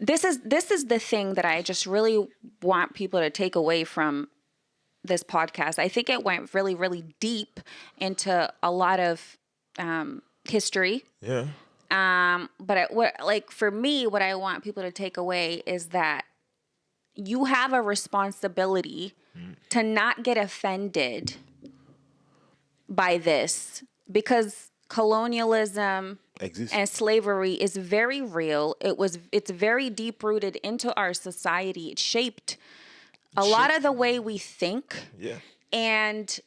this is the thing that I just really want people to take away from this podcast. I think it went really, really deep into a lot of history. Yeah. But for me, what I want people to take away is that you have a responsibility to not get offended by this, because colonialism Exists. and slavery is very real. It's very deep rooted into our society. It shaped a lot of the way we think. Yeah. And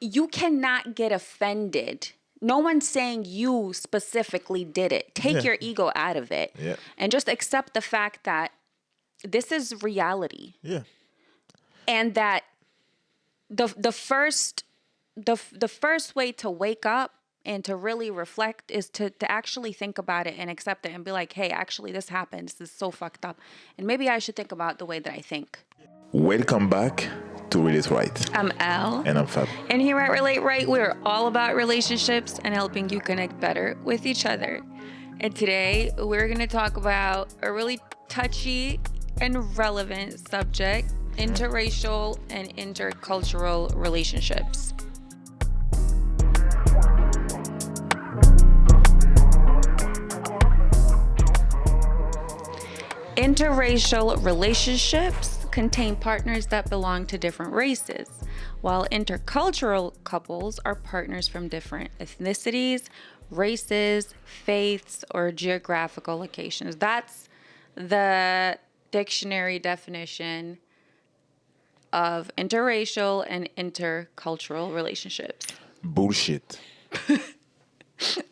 you cannot get offended. No one's saying you specifically did it. Take your ego out of it. Yeah. And just accept the fact that this is reality. Yeah. And that the first way to wake up and to really reflect is to actually think about it and accept it and be like, hey, actually this happened. This is so fucked up. And maybe I should think about the way that I think. Welcome back to Relate Right. I'm Elle. And I'm Fab. And here at Relate Right, we're all about relationships and helping you connect better with each other. And today we're going to talk about a really touchy and relevant subject: interracial and intercultural relationships. Interracial relationships contain partners that belong to different races, while intercultural couples are partners from different ethnicities, races, faiths, or geographical locations. That's the dictionary definition of interracial and intercultural relationships. Bullshit.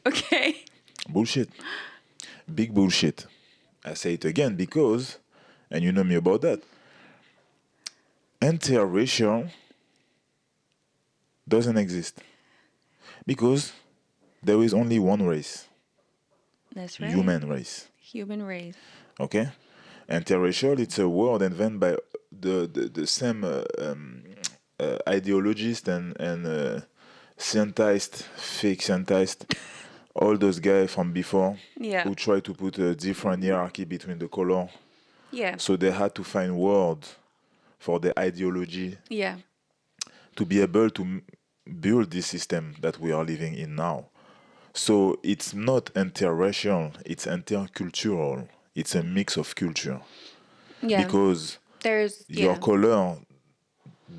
Okay. Bullshit. Big bullshit. I say it again because, and you know me about that, interracial doesn't exist because there is only one race. That's right. Human race. Human race. Okay? Interracial, it's a word invented by the same ideologist and scientist, fake scientist, all those guys from before who try to put a different hierarchy between the color. Yeah. So they had to find words for the ideology to be able to build this system that we are living in now. So it's not interracial, it's intercultural. It's a mix of culture. Yeah. Because your color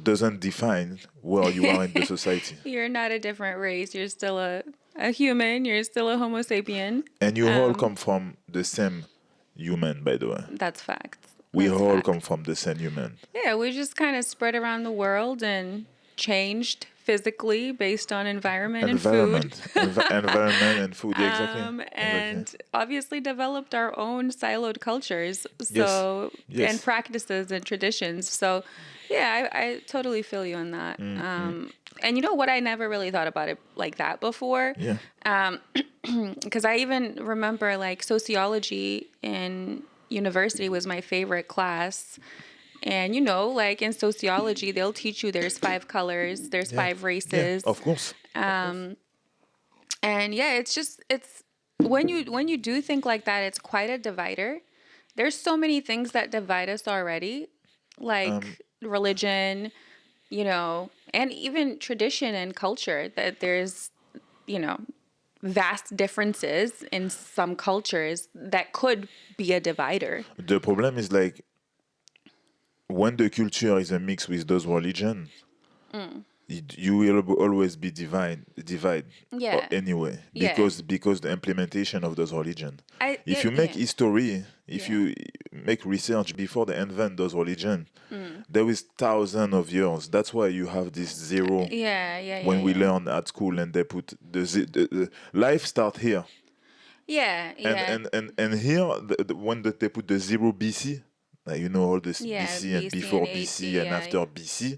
doesn't define where you are in the society. You're not a different race. You're still a human. You're still a Homo sapien. And you all come from the same human, by the way. That's fact. We all come from the same human. Yeah, we just kind of spread around the world and changed physically based on environment and food. Environment and food, yeah, exactly. And obviously developed our own siloed cultures, so yes. and practices and traditions. So, yeah, I totally feel you on that. And you know what? I never really thought about it like that before. Yeah. Because I even remember like sociology in university was my favorite class. And, you know, like in sociology, they'll teach you there's 5 colors, there's 5 races. Yeah, of course. And yeah, it's when you do think like that, it's quite a divider. There's so many things that divide us already, like religion, you know, and even tradition and culture, that there's, you know, vast differences in some cultures that could be a divider. The problem is like, when the culture is a mix with those religions, you will always be divide anyway, because the implementation of those religions. If you make history, if you make research before they invent those religions, there is thousands of years. That's why you have this zero. When we learn at school and they put the life start here. And here when they put the 0 BC. Like, you know, all this BC and before BC and after BC.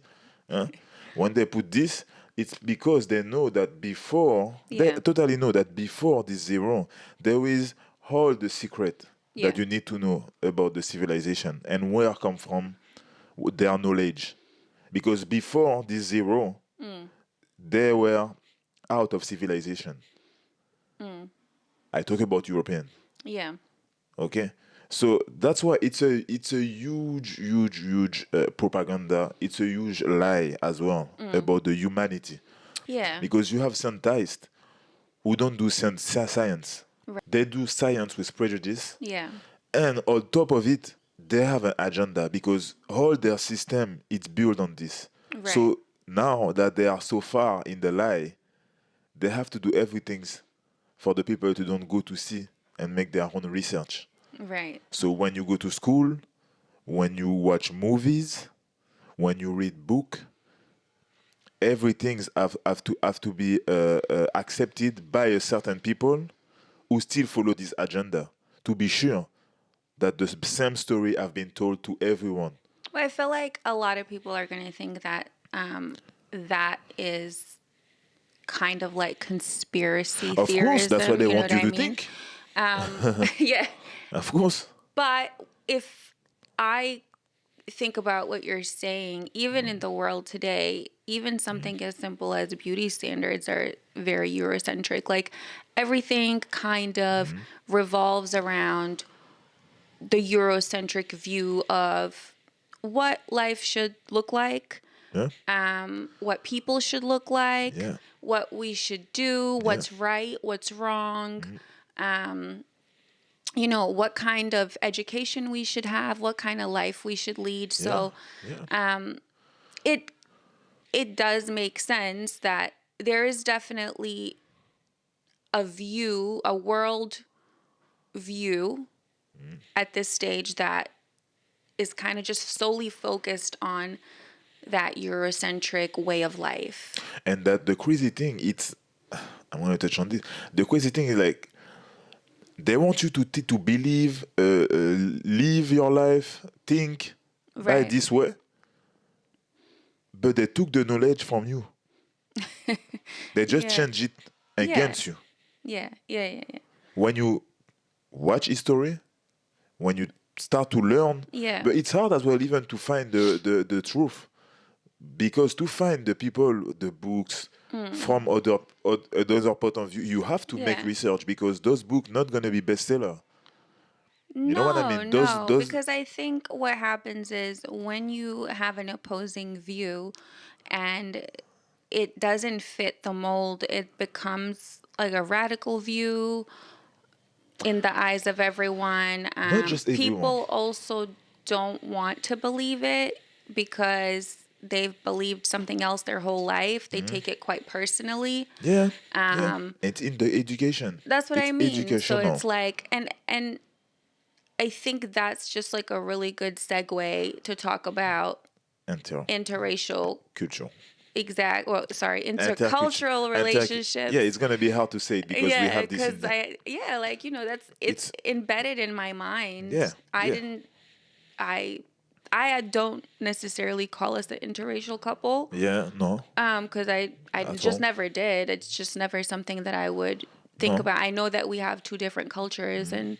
When they put this, it's because they know that before, they totally know that before this 0, there is all the secret that you need to know about the civilization and where come from their knowledge. Because before this 0, they were out of civilization. I talk about European. Yeah. Okay? So that's why it's a huge propaganda. It's a huge lie as well about the humanity, Yeah. because you have scientists who don't do science. Right. They do science with prejudice, Yeah. and on top of it, they have an agenda because all their system is built on this. Right. So now that they are so far in the lie, they have to do everything for the people to don't go to see and make their own research. Right. So when you go to school, when you watch movies, when you read book, everything's have to be accepted by a certain people who still follow this agenda to be sure that the same story have been told to everyone. Well, I feel like a lot of people are going to think that that is kind of like conspiracy Of course, that's what theorism. they You know want what you I to mean? think. Yeah. Of course. But if I think about what you're saying, even in the world today, even something as simple as beauty standards are very Eurocentric. Like everything kind of revolves around the Eurocentric view of what life should look like, Yeah. what people should look like, Yeah. what we should do, Yeah. what's right, what's wrong, what kind of education we should have, what kind of life we should lead. Yeah. So Yeah. it it does make sense that there is definitely a world view at this stage that is kind of just solely focused on that Eurocentric way of life. And that the crazy thing, I'm gonna touch on this. The crazy thing is like they want you to believe, live your life, think by Right. this way, but they took the knowledge from you. They just Yeah. change it Yeah. against you. Yeah. Yeah. Yeah. Yeah. When you watch history, when you start to learn, Yeah. but it's hard as well even to find the truth, because to find the people, the books from other point of view, you have to make Yeah. research because those books not gonna be bestseller. You know what I No, mean? Those no, those because I think what happens is when you have an opposing view and it doesn't fit the mold, it becomes like a radical view in the eyes of everyone. not just everyone. People also don't want to believe it because they've believed something else their whole life. They take it quite personally. Yeah, yeah. It's in the education. That's what I It's mean. So educational. it's like, and I think that's just like a really good segue to talk about interracial, Intercultural. intercultural Yeah, relationships. it's gonna be hard to say it because we Yeah, have this in because there. it's embedded in my Yeah, mind. yeah, I I don't necessarily call us an interracial couple, yeah. No, because I at just all. never did. It's just never something that I would think No. about. I know that we have two different cultures and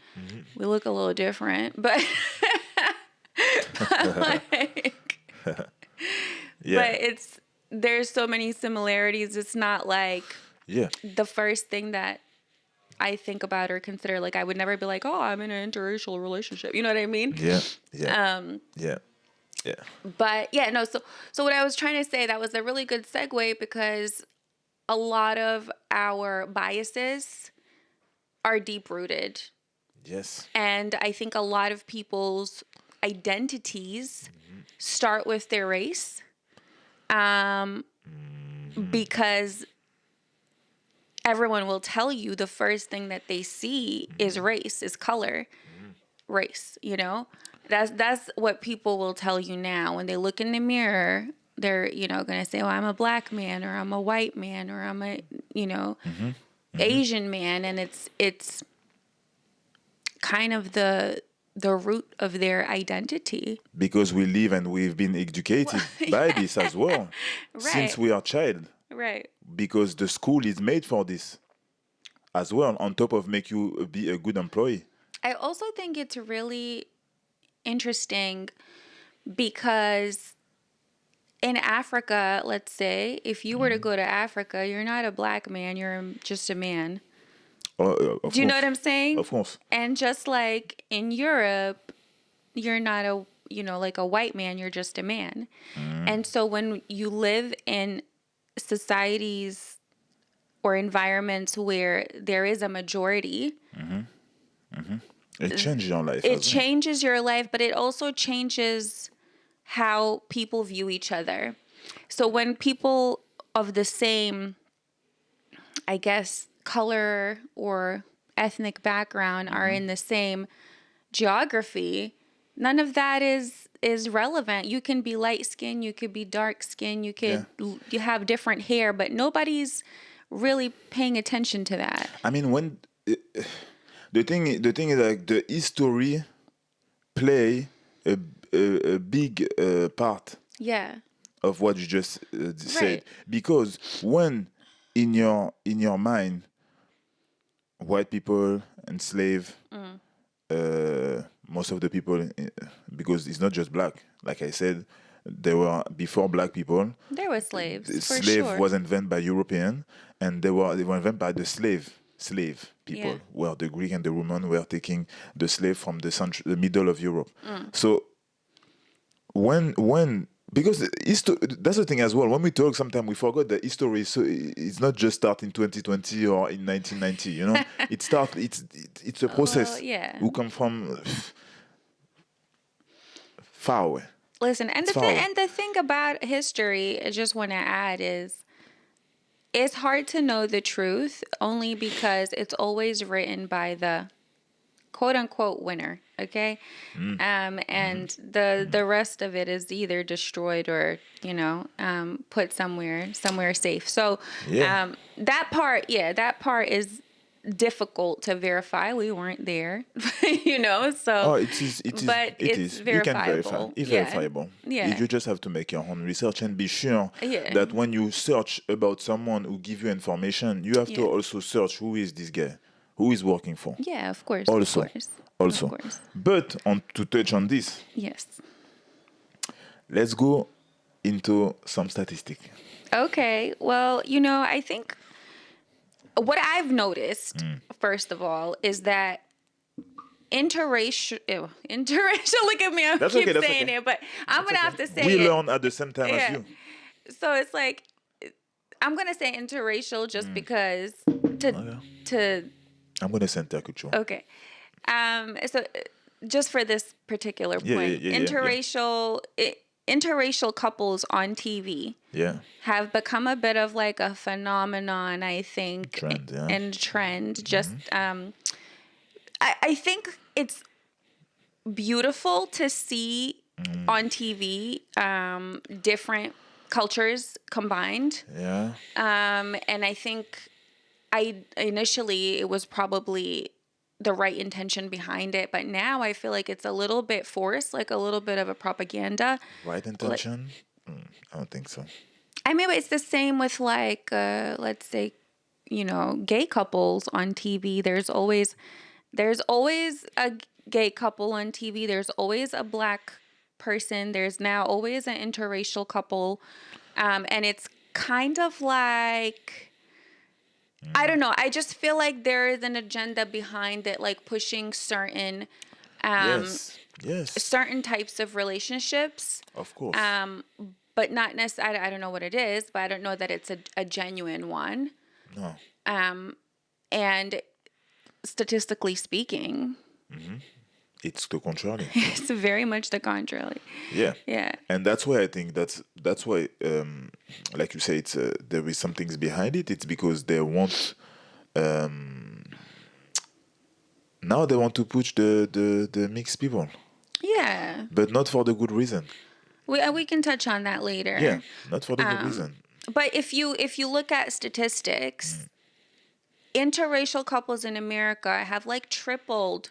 we look a little different, but like, Yeah, there's so many similarities. It's not like yeah, the first thing that I think about or consider. Like I would never be like, oh, I'm in an interracial relationship. You know what I mean? yeah, yeah, yeah, yeah. But yeah, no. So what I was trying to say, that was a really good segue because a lot of our biases are deep rooted. Yes. And I think a lot of people's identities start with their race, because everyone will tell you the first thing that they see is race, is color, race, That's what people will tell you now when they look in the mirror. They're, going to say, well, I'm a black man or I'm a white man or I'm a, Asian man. And it's kind of the root of their identity. Because we live and we've been educated by this as well since Right. we are child. Right. Because the school is made for this as well, on top of make you be a good employee. I also think it's really interesting because in Africa, let's say, if you were to go to Africa, you're not a black man, you're just a man. Do you know what I'm saying? Of course. And just like in Europe, you're not like a white man, you're just a man. And so when you live in societies or environments where there is a majority, It changes your life. It changes your life, but it also changes how people view each other. So when people of the same, I guess, color or ethnic background are in the same geography, none of that is relevant. You can be light skin, you could be dark skin, you have different hair, but nobody's really paying attention to that. I mean, when the thing is like the history play a big part. Yeah. Of what you just said, Right. because when in your mind, white people enslave most of the people, because it's not just black. Like I said, there were before black people. There were slaves. For Slave sure. was invented by European, and they were invented by the slave people, where the Greek and the Roman were taking the slave from the middle of Europe. So when because that's the thing as well. When we talk, sometimes we forget that history. So it's not just start in 2020 or in 1990. You know, it's a process. Well, yeah. Who come from far away. Listen, and the thing about history, I just want to add, is it's hard to know the truth only because it's always written by the quote unquote winner. Okay. And the rest of it is either destroyed or, put somewhere safe. So, that part is difficult to verify. We weren't there, so. It is. But it's verifiable. You can verify. It's verifiable. Yeah. You just have to make your own research and be sure that when you search about someone who give you information, you have to also search who is this guy, who is working for. Yeah, of course. Also. Of course. But to touch on this. Yes. Let's go into some statistics. Okay. Well, I think what I've noticed, first of all, is that interracial, look at me, I keep saying it, but I'm going to have to say we learn at the same time as you. So it's like, I'm going to say interracial just because I'm going to say intercultural. Okay. So just for this particular point, interracial couples on TV have become a bit of like a phenomenon, I think, trend. Just I think it's beautiful to see on TV different cultures combined. Yeah. And I think initially it was probably the right intention behind it, but now I feel like it's a little bit forced, like a little bit of a propaganda. Right intention? I don't think so. I mean, it's the same with like, let's say, gay couples on TV. There's always a gay couple on TV. There's always a black person. There's now always an interracial couple. And it's kind of like, I don't know. I just feel like there is an agenda behind it, like pushing certain certain types of relationships. Of course. But not necessarily, I don't know what it is, but I don't know that it's a genuine one. No. And statistically speaking, it's the contrary. It's very much the contrary. Yeah. Yeah. And that's why I think that's why, like you say, it's there is some things behind it. It's because they want, now they want to push the mixed people. Yeah. But not for the good reason. We can touch on that later. Yeah, not for the good reason. But if you look at statistics, interracial couples in America have like tripled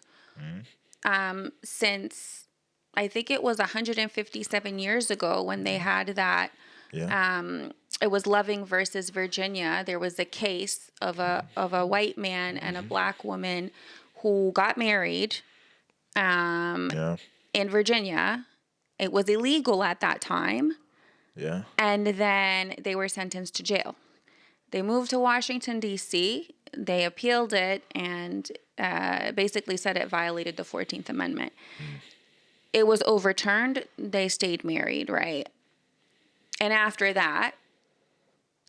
since I think it was 157 years ago when they had that. Yeah. It was Loving versus Virginia. There was a case of a white man and a black woman who got married in Virginia. It was illegal at that time. Yeah. And then they were sentenced to jail. They moved to Washington, D.C. they appealed it and basically said it violated the 14th Amendment. It was overturned. They stayed married, right? And after that,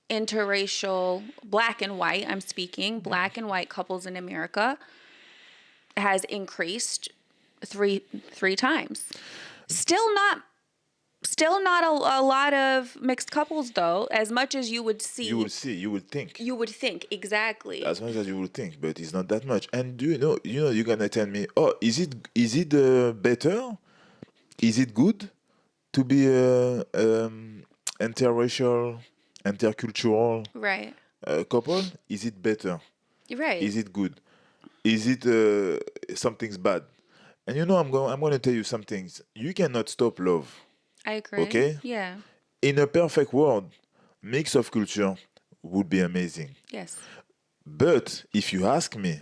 interracial, black and white, I'm speaking, black and white couples in America has increased three times. Still not a lot of mixed couples though, as much as you would see. You would think. You would think, exactly. As much as you would think, but it's not that much. And do you know, you're gonna tell me, oh, is it better? Is it good to be a interracial, intercultural right couple? Is it better? Right. Is it good? Is it something's bad? And I'm going to tell you some things. You cannot stop love. I agree. Okay? Yeah. In a perfect world, mix of culture would be amazing. Yes. But if you ask me,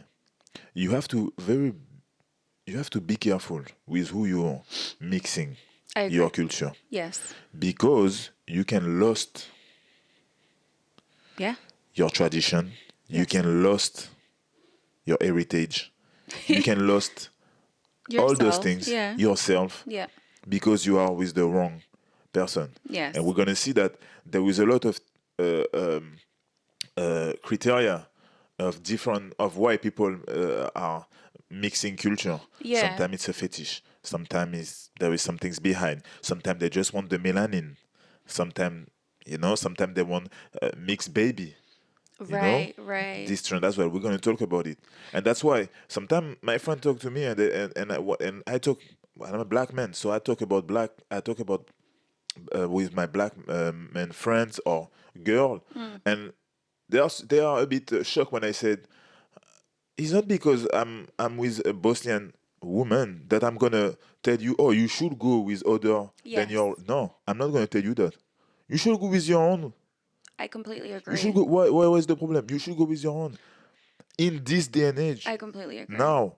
you have to be careful with who you're mixing your culture. Yes. Because you can lost your tradition. Yes. You can lost your heritage. You can lost all those things yourself. Yeah. Because you are with the wrong person. Yes. And we're going to see that there is a lot of criteria of why people are mixing culture. Yeah. Sometimes it's a fetish. Sometimes there is some things behind. Sometimes they just want the melanin. Sometimes they want mixed baby. Right. This trend as well. We're going to talk about it, and that's why sometimes my friend talk to me, and I talk. I'm a black man, so I talk about with my black men friends or girl, and they are a bit shocked when I said it's not because I'm with a Bosnian woman that I'm gonna tell you, oh, you should go with other than your. No, I'm not gonna tell you that. You should go with your own. I completely agree. You should go. Why is the problem? You should go with your own. In this day and age. I completely agree. Now.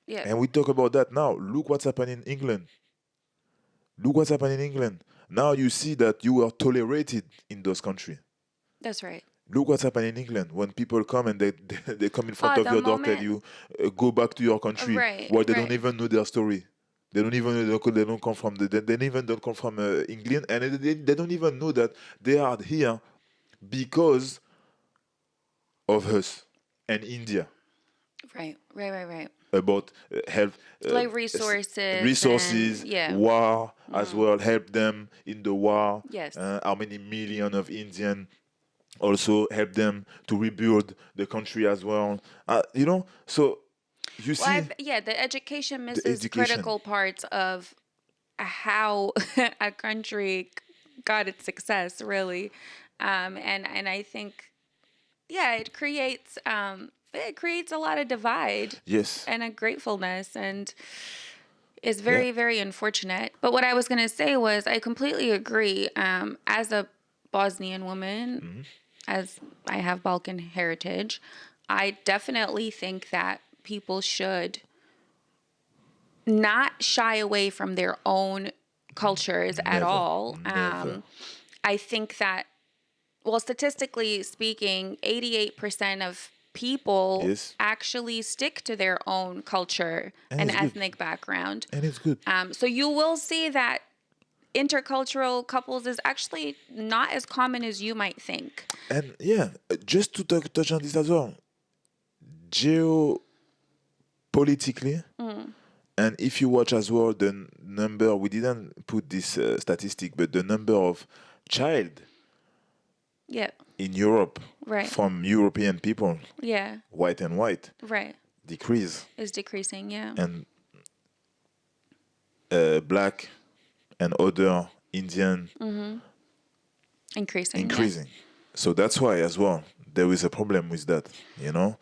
Yeah. And we talk about that now. Look what's happening in England. Look what's happening in England. Now you see that you are tolerated in those countries. That's right. Look what's happening in England when people come and they come in front of your door, tell you go back to your country, while they don't even know their story. They don't even know they don't come from they even don't come from England, and they don't even know that they are here because of us and India. Right. About help, like resources, war as well. Help them in the war. Yes. How many million of Indian also help them to rebuild the country as well. So you see. The education misses critical parts of how a country got its success, really, and I think, it creates. It creates a lot of divide. Yes. And a gratefulness, and is very, very unfortunate. But what I was going to say was I completely agree. As a Bosnian woman, as I have Balkan heritage, I definitely think that people should not shy away from their own cultures at all. I think that, statistically speaking, 88% of people actually stick to their own culture and ethnic background. And it's good. So you will see that intercultural couples is actually not as common as you might think. And just to touch on this as well, geopolitically, and if you watch as well the number, we didn't put this statistic, but the number of child in Europe from European people, white and white, is decreasing, and black and other Indian increasing. So that's why as well there is a problem with that, I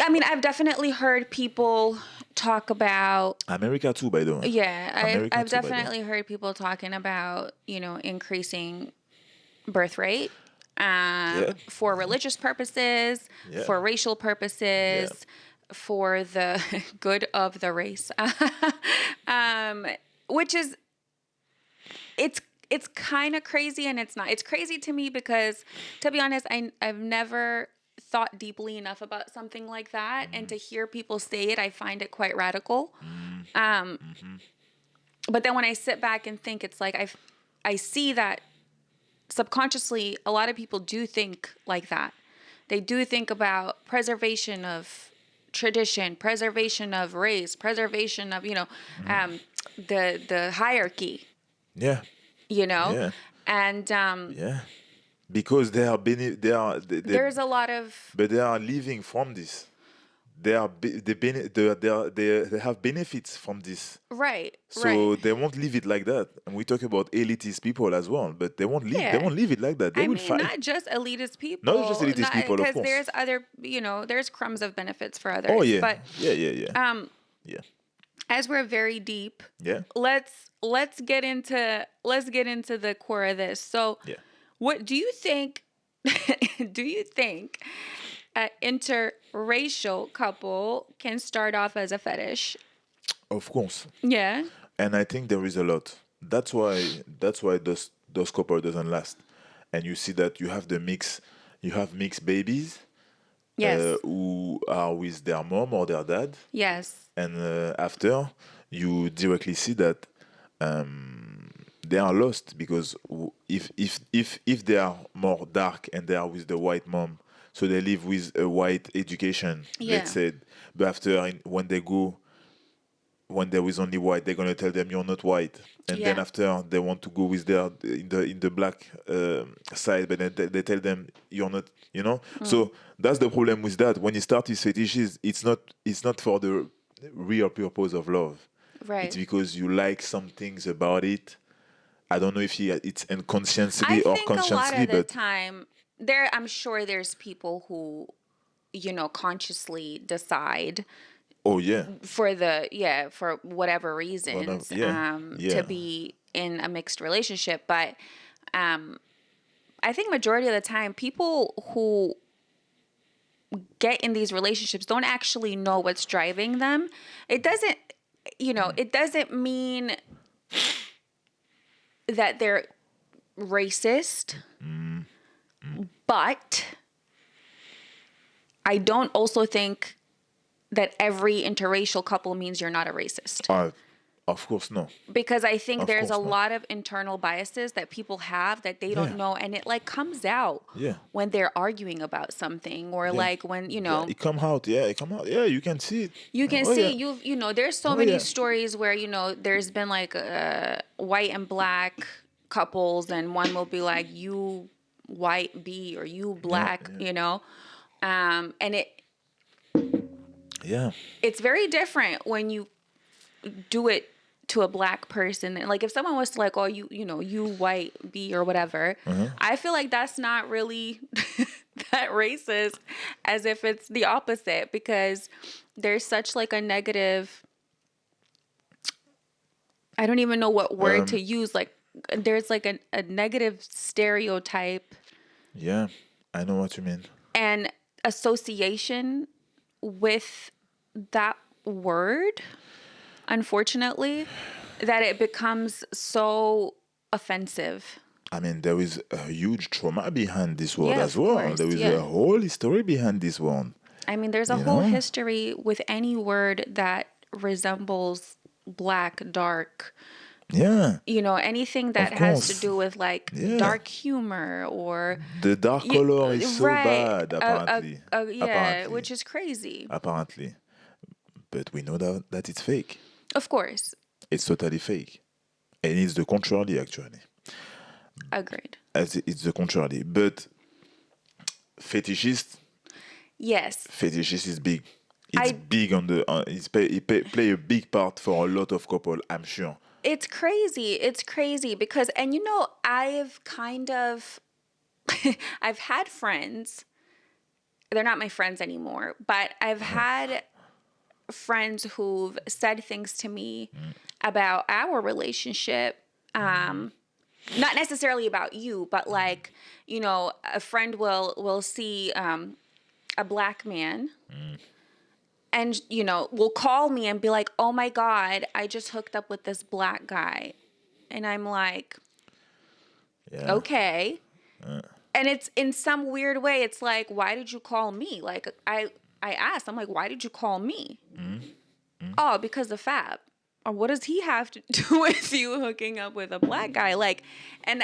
mean, I've definitely heard people talk about America too, by the way. Yeah, I've definitely heard people talking about, increasing birth rate for religious purposes, for racial purposes, for the good of the race, which is, it's kind of crazy, and it's not. It's crazy to me because, to be honest, I've never thought deeply enough about something like that, and to hear people say it, I find it quite radical. But then when I sit back and think, it's like I see that subconsciously a lot of people do think like that. They do think about preservation of tradition, preservation of race, preservation of, the hierarchy, Yeah. Yeah. and Yeah. Because there's a lot of but they are living from this. They have benefits from this. right. So they won't leave it like that. And we talk about elitist people as well, but they won't leave. Yeah. They won't leave it like that. They I will mean, fight. not just elitist people. Not just elitist people, of Because course. there's other, there's crumbs of benefits for others. Oh yeah. But Yeah. as we're very deep, Yeah. let's get into the core of this. So, Yeah. what do you think? Do you think an interracial couple can start off as a fetish? Of course. Yeah. And I think there is a lot. That's why those couple doesn't last. And you see that you have mixed babies. Yes. Who are with their mom or their dad. Yes. And after, you directly see that they are lost, because if they are more dark and they are with the white mom, so they live with a white education, let's say, but after when there is only white, they're gonna tell them you're not white, and then after they want to go with their in the black side, but then they tell them you're not, So that's the problem with that. When you start with fetishes, it's not for the real purpose of love. Right. It's because you like some things about it. I don't know if it's unconsciously or consciously, I think a lot of the but time I'm sure there's people who, consciously decide. Oh yeah. For whatever reasons, to be in a mixed relationship. But I think majority of the time, people who get in these relationships don't actually know what's driving them. It doesn't, it doesn't mean that they're racist, but I don't also think that every interracial couple means you're not a racist. Of course, no. Because I think there's a lot of internal biases that people have that they don't know, and it comes out when they're arguing about something, or when it come out. You can see it. You can see there's so many stories where there's been white and black couples, and one will be like, you white B or you black, and it's very different when you do it to a black person. Like if someone was like, oh, you white B or whatever, I feel like that's not really that racist, as if it's the opposite, because there's such a negative, I don't even know what word to use. There's a negative stereotype. Yeah, I know what you mean. And association with that word, unfortunately, that it becomes so offensive. I mean, there is a huge trauma behind this word as well. Course, there is a whole history behind this one. I mean, there's a whole history with any word that resembles black, dark. Yeah. Anything that has to do with dark humor, or the dark color is so bad, apparently. Apparently. Which is crazy. Apparently. But we know that it's fake. Of course. It's totally fake. And it's the contrary, actually. Agreed. It's the contrary. But fetishist. Yes. Fetishist is big. It's big on the. It play a big part for a lot of couples, I'm sure. It's crazy because, and I've kind of, I've had friends. They're not my friends anymore, but I've had friends who've said things to me about our relationship. Not necessarily about you, but a friend will see a black man. And, will call me and be like, oh my God, I just hooked up with this black guy. And I'm like, okay. And it's in some weird way, it's like, why did you call me? Like, I asked, I'm like, why did you call me? Oh, because of Fab. Or what does he have to do with you hooking up with a black guy? Like, and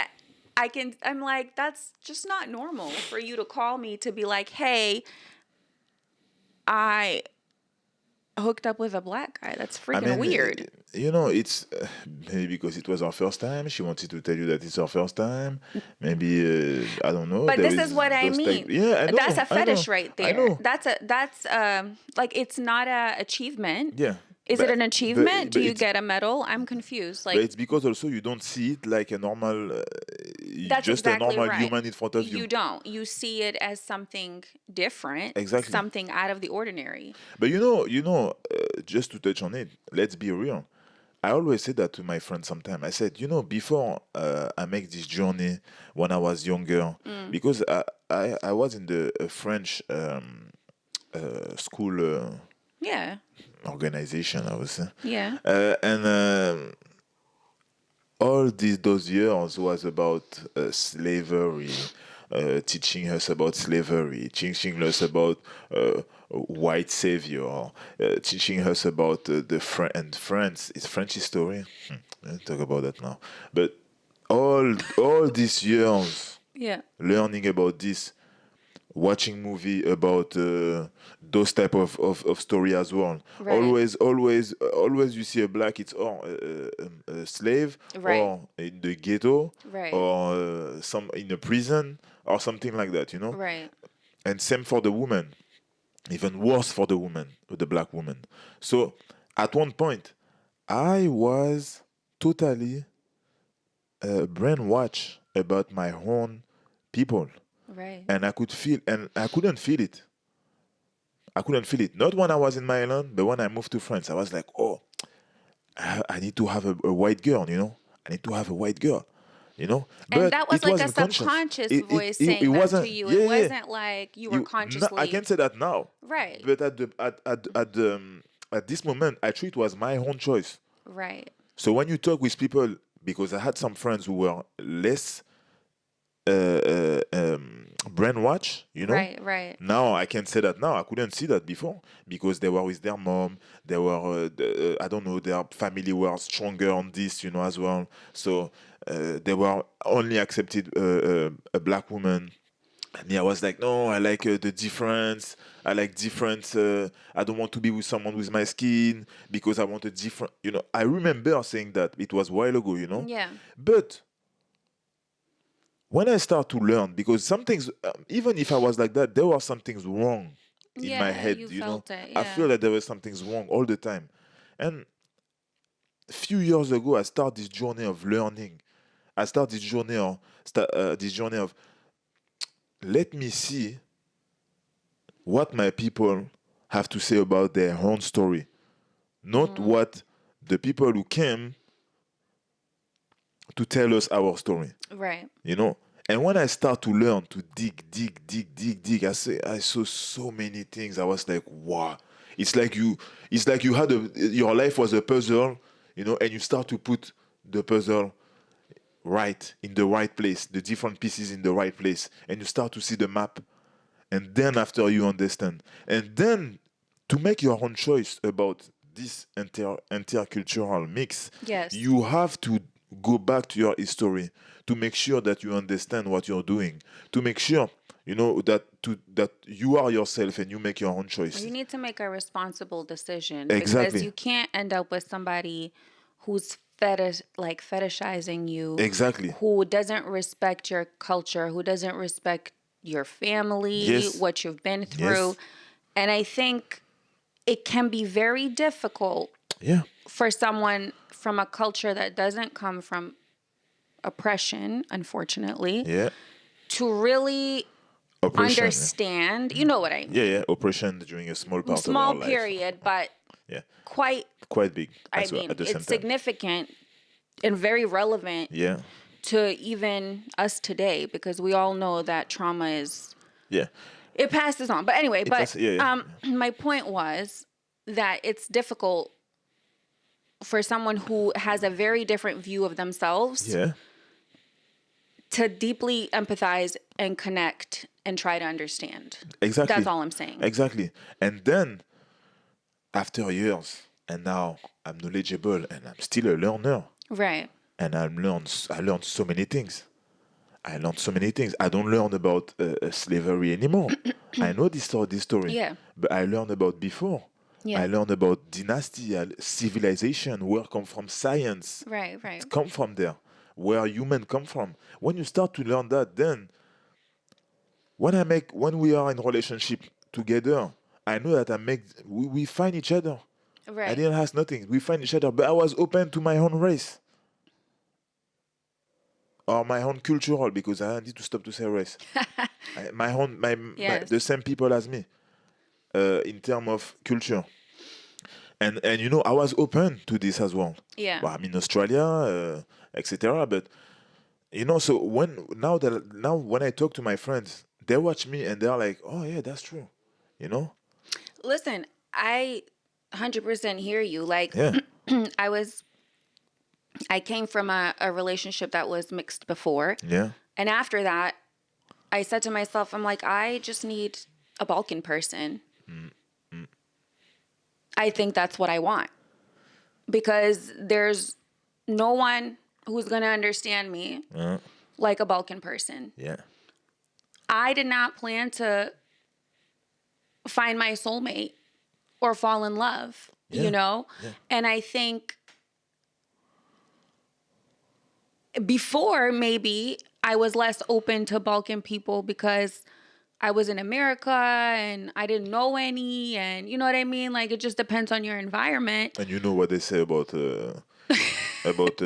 I'm like, that's just not normal for you to call me to be like, hey, I hooked up with a black guy. That's freaking weird. It's maybe because it was our first time. She wanted to tell you that it's our first time. Maybe I don't know. But this is what I mean. Yeah, I know. That's a fetish right there. I know. That's like, it's not a achievement. Yeah. Is it an achievement? Do you get a medal? I'm confused. Like, but it's because also you don't see it like a normal, that's just exactly a normal right. human in front of you. You don't. You see it as something different. Exactly. Something out of the ordinary. But just to touch on it, let's be real. I always say that to my friends sometimes. I said, before I make this journey when I was younger, because I was in the French school Yeah. organization, I would say. Yeah. And all those years was about slavery, teaching us about slavery, teaching us about white savior, teaching us about and France. It's French history. Let's talk about that now. But all these years, Yeah. learning about this, watching movie about those type of story as well. Right. Always you see a black, it's a slave, Right. or in the ghetto, Right. or some in a prison or something like that, Right. And same for the woman, even worse for the woman, the black woman. So at one point I was totally brainwashed about my own people. Right. And I could feel, and I couldn't feel it. I couldn't feel it. Not when I was in Maryland, but when I moved to France, I was like, oh, I need to have a white girl, I need to have a white girl, And But that was it like a wasn't conscious. subconscious It, voice it saying that wasn't, to you. yeah, It yeah. wasn't like you were consciously. I can say that now. Right. But at this moment, I treat it was my own choice. Right. So when you talk with people, because I had some friends who were less brainwash, Right. Now I can say that now. I couldn't see that before because they were with their mom. They were, I don't know, their family were stronger on this, as well. So they were only accepted a black woman. And me, I was like, no, I like the difference. I like different. I don't want to be with someone with my skin because I want a different. I remember saying that. It was a while ago, Yeah. But when I start to learn, because some things, even if I was like that, there were some things wrong in my head. You felt it. I Yeah. feel that there was some things wrong all the time. And a few years ago, I started this journey of learning. I started this journey of let me see what my people have to say about their own story, not what the people who came to tell us our story. Right. And when I start to learn, to dig, I saw so many things. I was like, wow. It's like you had your life was a puzzle, and you start to put the puzzle right in the right place, the different pieces in the right place, and you start to see the map. And then after you understand, and then to make your own choice about this intercultural mix, Yes. you have to go back to your history to make sure that you understand what you're doing, to make sure that you are yourself and you make your own choice. You need to make a responsible decision Exactly. because you can't end up with somebody who's fetishizing you. Exactly. Who doesn't respect your culture, who doesn't respect your family, Yes. what you've been through. Yes. And I think it can be very difficult Yeah. for someone from a culture that doesn't come from oppression, unfortunately, Yeah. to really Oppression. understand. You know what I mean? Yeah. Oppression during a small part of our Small life. period, but Yeah. quite Big. I As well, mean, at the same it's time. significant and very relevant Yeah. to even us today because we all know that trauma is Yeah. it passes on. But anyway, Yeah. My point was that it's difficult for someone who has a very different view of themselves Yeah. to deeply empathize and connect and try to understand. Exactly. That's all I'm saying. Exactly. And then, after years, and now I'm knowledgeable and I'm still a learner. Right. And I learned so many things. I learned so many things. I don't learn about slavery anymore. I know this story. Yeah. But I learned about before. Yeah. I learned about dynasty, civilization, where come from science. Right. It come from there. Where human come from. When you start to learn that, then when we are in relationship together, I know that we find each other. Right. I didn't ask nothing. We find each other, but I was open to my own race. Or my own cultural, because I need to stop to say race. The same people as me, in terms of culture. And I was open to this as well. Yeah. Well, I'm in Australia, etc. But so when I talk to my friends, they watch me and they're like, "Oh yeah, that's true," Listen, I 100% hear you. Like, yeah. I came from a relationship that was mixed before. Yeah. And after that, I said to myself, I'm like, I just need a Balkan person. Mm-hmm. I think that's what I want. Because there's no one who's going to understand me like a Balkan person. Yeah. I did not plan to find my soulmate or fall in love, Yeah. And I think before, maybe I was less open to Balkan people because I was in America and I didn't know any, and you know what I mean? Like, it just depends on your environment. And you know what they say about the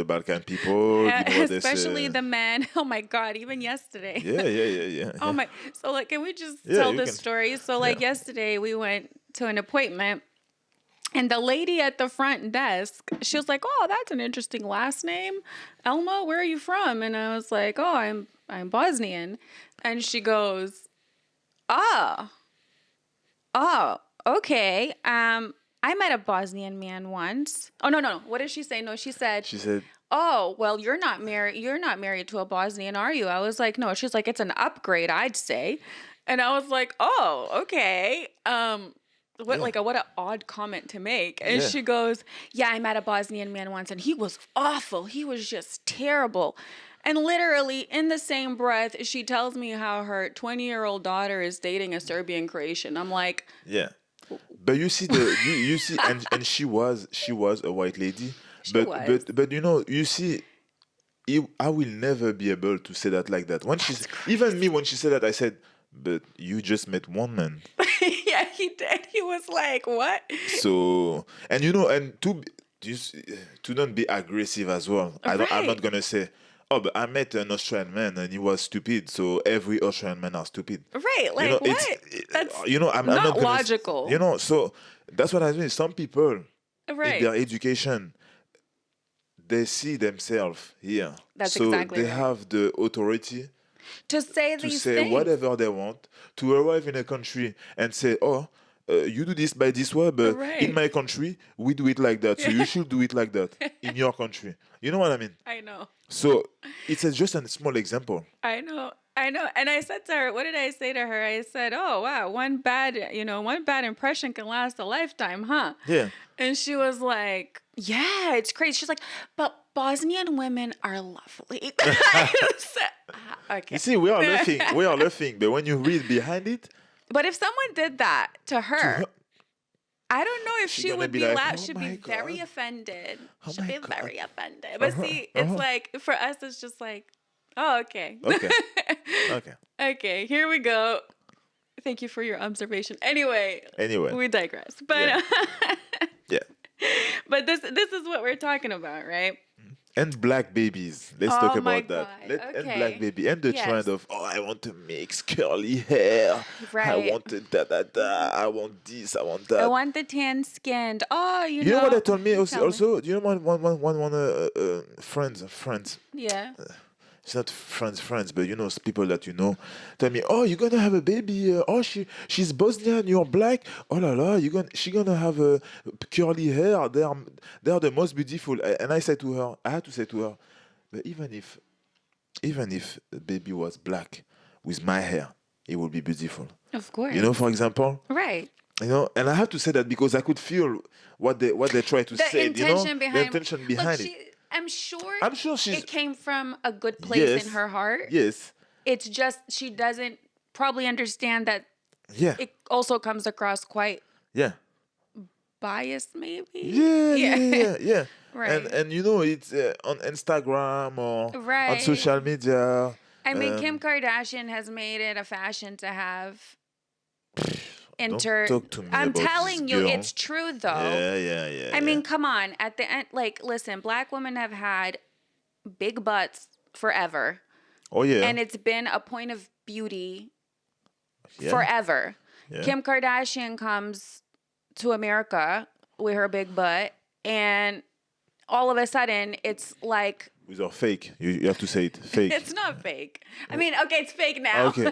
Balkan people, Especially the men. Oh my God, even yesterday. Yeah. Oh my. So like, can we just tell the story? So like yesterday we went to an appointment. And the lady at the front desk, she was like, "Oh, that's an interesting last name. Elma, where are you from?" And I was like, "Oh, I'm Bosnian." And she goes, "Oh, okay. I met a Bosnian man once." Oh, no. What did she say? No, she said, "Oh, well, you're not married to a Bosnian, are you?" I was like, "No." She's like, "It's an upgrade, I'd say." And I was like, "Oh, okay. What an odd comment to make." And she goes, "Yeah, I met a Bosnian man once and he was awful. He was just terrible." And literally in the same breath, she tells me how her 20-year-old daughter is dating a Serbian Croatian. I'm like, yeah. But you see you see, and she was a white lady. But you see, I will never be able to say that like that. When she said that, I said, "But you just met one man." Yeah, he did. He was like, "What?" So, and to not be aggressive as well. I'm not gonna say, "Oh, but I met an Australian man and he was stupid, so every Australian man are stupid." Right? Like, what? That's I'm not logical. So that's what I mean. Some people, in their education, they see themselves here. That's so exactly they have the authority to say things. Whatever they want, to arrive in a country and say, "Oh, you do this by this way, but in my country, we do it like that. So you should do it like that in your country." You know what I mean? I know. So it's just a small example. I know. And I said to her, what did I say to her? I said, "Oh, wow, one bad impression can last a lifetime, huh?" Yeah. And she was like, "Yeah, it's crazy." She's like, "But Bosnian women are lovely." Okay. You see, we are laughing, but when you read behind it. But if someone did that to her, I don't know if she would be like, she'd be very offended. She'd be very offended. But see, it's like, for us, it's just like, oh, okay. Okay, here we go. Thank you for your observation. Anyway, we digress. But yeah. But this is what we're talking about, right? And black babies. Let's talk about that. Okay. And black baby. And the trend of, I want to mix curly hair. Right. I want I want this. I want that. I want the tan skinned. Oh, you know. You know what they told me also? Do you know one friends? Yeah. It's not friends, but people that tell me, "Oh, you're gonna have a baby. Oh, she's Bosnian. You're black. Oh la la, she gonna have curly hair. They are the most beautiful." And I had to say to her, but even if even if the baby was black with my hair, it would be beautiful. Of course. You know, for example. Right. You know, and I have to say that because I could feel what they try to say. You know, the intention behind it. I'm sure it came from a good place in her heart. Yes. It's just she doesn't probably understand that. Yeah. It also comes across quite. Yeah. Biased, maybe. Yeah. Right. And you know, it's on Instagram or on social media. I mean, Kim Kardashian has made it a fashion to have. Don't talk to me I'm about telling this you, girl. it's true though. Yeah. I mean, come on. At the end, like, listen, black women have had big butts forever. Oh yeah. And it's been a point of beauty forever. Yeah. Kim Kardashian comes to America with her big butt, and all of a sudden, it's like. With our fake. You have to say it. Fake. It's not fake. I mean, okay, it's fake now. Okay.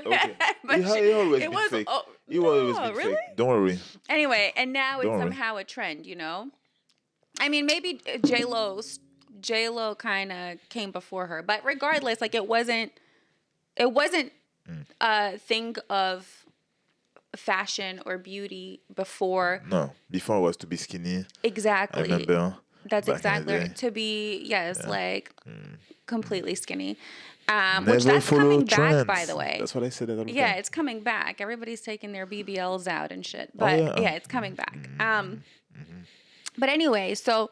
But it always been fake. It always been really? fake. Don't worry. Anyway, and now it's somehow a trend, you know? I mean, maybe J-Lo kind of came before her. But regardless, like, it wasn't a thing of fashion or beauty before. No, before it was to be skinny. Exactly. I remember. That's exactly right. To be, like completely skinny. Never which that's coming trends. Back, by the way. That's what I said. Yeah, it's coming back. Everybody's taking their BBLs out and shit. But it's coming back. But anyway, so,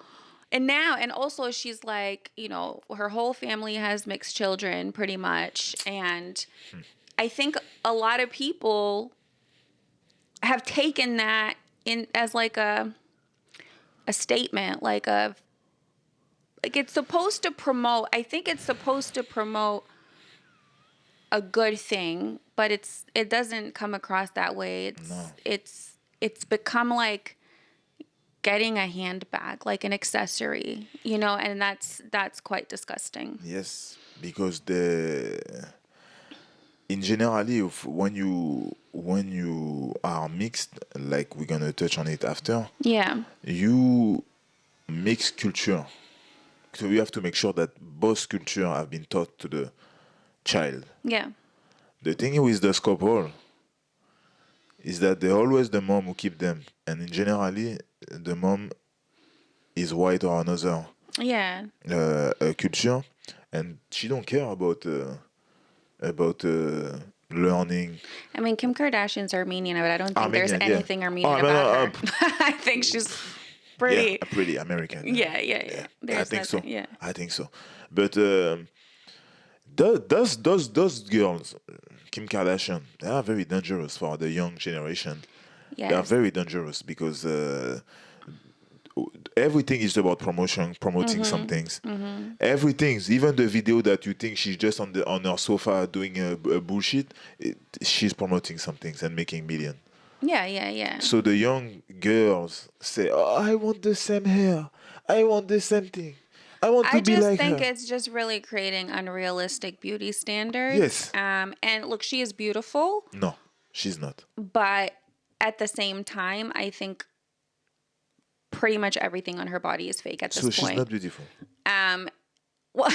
and also she's like, you know, her whole family has mixed children pretty much. And I think a lot of people have taken that in as like a statement, like it's supposed to promote. I think it's supposed to promote a good thing, but it doesn't come across that way. It's become like getting a handbag, like an accessory, you know, and that's quite disgusting. Yes, because in generally, when you are mixed, like we're gonna touch on it after. Yeah. You mix culture, so you have to make sure that both culture have been taught to the child. Yeah. The thing with the couple is that they're always the mom who keep them, and in generally, the mom is white or another. Yeah. Culture, and she don't care about learning. I mean, Kim Kardashian's Armenian, but I don't think there's anything Armenian about her. I think she's pretty American. Yeah. I think so. Yeah. I think so. But those girls, Kim Kardashian, they are very dangerous for the young generation. Yes. They are very dangerous because everything is about promoting some things. Mm-hmm. Everything, even the video that you think she's just on her sofa doing a bullshit, she's promoting some things and making millions. Yeah. So the young girls say, "Oh, I want the same hair. I want the same thing. I want to be like her." I just think it's just really creating unrealistic beauty standards. Yes. And look, she is beautiful. No, she's not. But at the same time, I think pretty much everything on her body is fake at this point. So she's not beautiful. Well,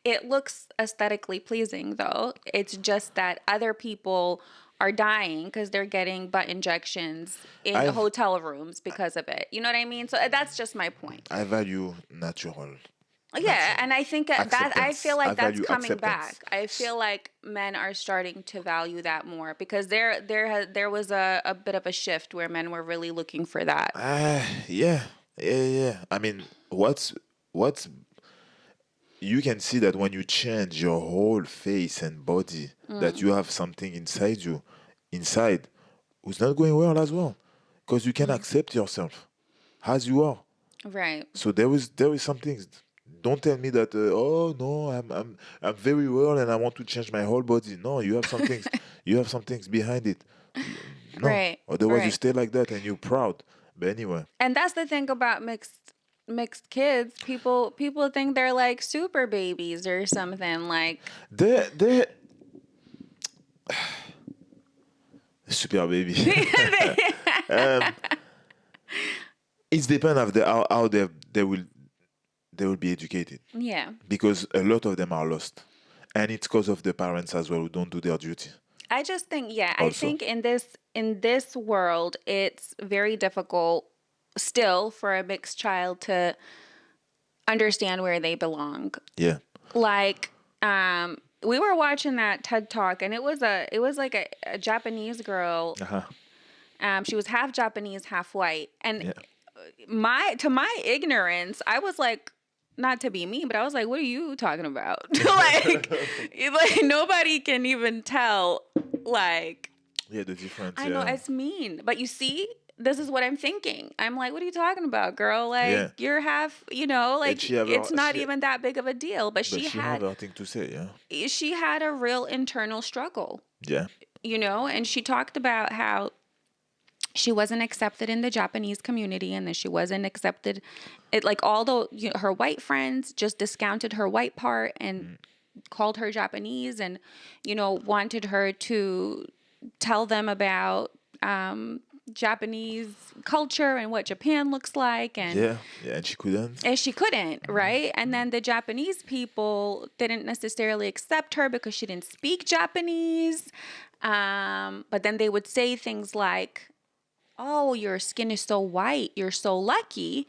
it looks aesthetically pleasing, though. It's just that other people are dying because they're getting butt injections in hotel rooms because of it. You know what I mean? So that's just my point. I value natural. Yeah, and I think I feel like that's coming back. I feel like men are starting to value that more because there was a bit of a shift where men were really looking for that. Yeah. I mean, what's you can see that when you change your whole face and body, that you have something inside who's not going well as well, because you can accept yourself as you are. Right. So there is some things. Don't tell me that oh no, I'm very well and I want to change my whole body. No, you have some things. You have some things behind it. No. Right. Otherwise you stay like that and you're proud. But anyway. And that's the thing about mixed kids. People think they're like super babies or something like. They're super baby. It depends of how they will be educated. Yeah. Because a lot of them are lost. And it's because of the parents as well who don't do their duty. I just think, yeah, I Also. think in this world, it's very difficult still for a mixed child to understand where they belong. Yeah. Like, we were watching that TED Talk, and it was like a Japanese girl. She was half Japanese, half white, and to my ignorance, I was like, not to be mean, but I was like, what are you talking about? like nobody can even tell. Like, yeah, the difference. I know it's mean, but you see, this is what I'm thinking. I'm like, what are you talking about, girl? Like, you're half, like it's not even that big of a deal. But she had a thing to say. Yeah, she had a real internal struggle. Yeah, and she talked about how she wasn't accepted in the Japanese community, and then she wasn't accepted. Although her white friends just discounted her white part and called her Japanese, and wanted her to tell them about Japanese culture and what Japan looks like, and and she couldn't, right? And then the Japanese people didn't necessarily accept her because she didn't speak Japanese, but then they would say things like, oh, your skin is so white, you're so lucky,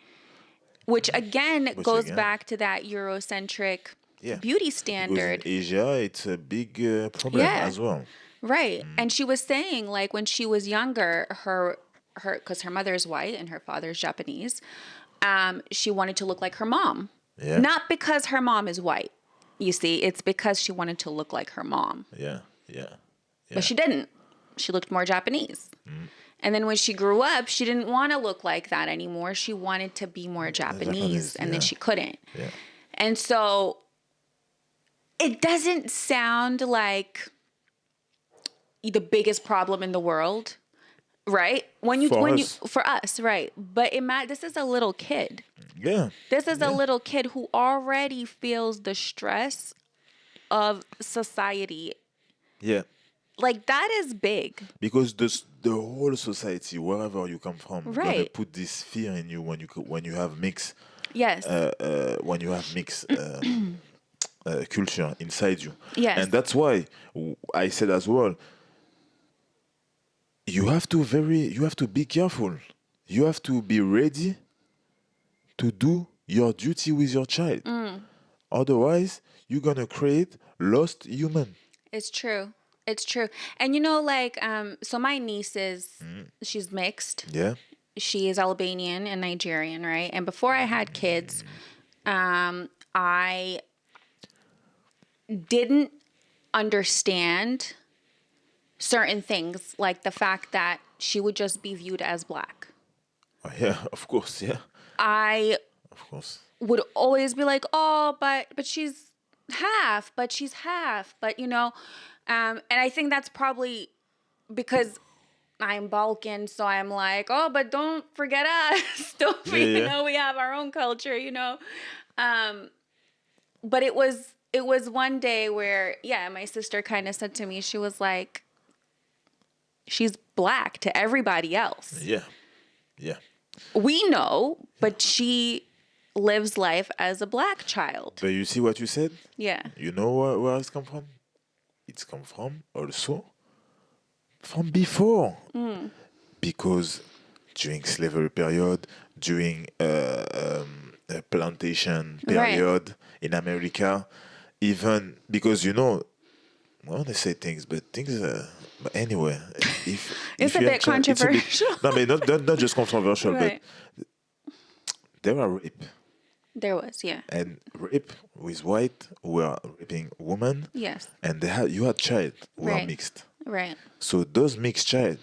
which again goes back to that Eurocentric beauty standard. Because in Asia, it's a big problem as well. Right. And she was saying, like, when she was younger, because her mother's white and her father's Japanese, she wanted to look like her mom. Yeah. Not because her mom is white, you see. It's because she wanted to look like her mom. Yeah. But she didn't. She looked more Japanese. And then when she grew up, she didn't want to look like that anymore. She wanted to be more Japanese, and then she couldn't. Yeah. And so it doesn't sound like the biggest problem in the world, right? For us, right? But this is a little kid. Yeah. This is a little kid who already feels the stress of society. Yeah. Like, that is big. Because the whole society, wherever you come from, gonna put this fear in you when you have mixed. Yes. When you have mixed culture inside you. Yes. And that's why I said as well, you have to be careful. You have to be ready to do your duty with your child. Otherwise, you're gonna create lost human. It's true. And so my niece she's mixed. Yeah. She is Albanian and Nigerian, right? And before I had kids, I didn't understand certain things, like the fact that she would just be viewed as black. Yeah, of course, yeah. Of course. Would always be like, oh, but she's half, but and I think that's probably because I'm Balkan, so I'm like, oh, but don't forget us. We have our own culture, But it was one day where, my sister kind of said to me, she was like, she's black to everybody else. Yeah. We know, but she lives life as a black child. But you see what you said? Yeah. You know where it's come from? It's come from also from before. Because during slavery period, during plantation period in America, even because I want to say things, but but anyway, it's a bit controversial. Not just controversial, right. But there are rape. There was, yeah. And rape with white who are raping women. Yes. And you had child who are mixed. Right. So those mixed child,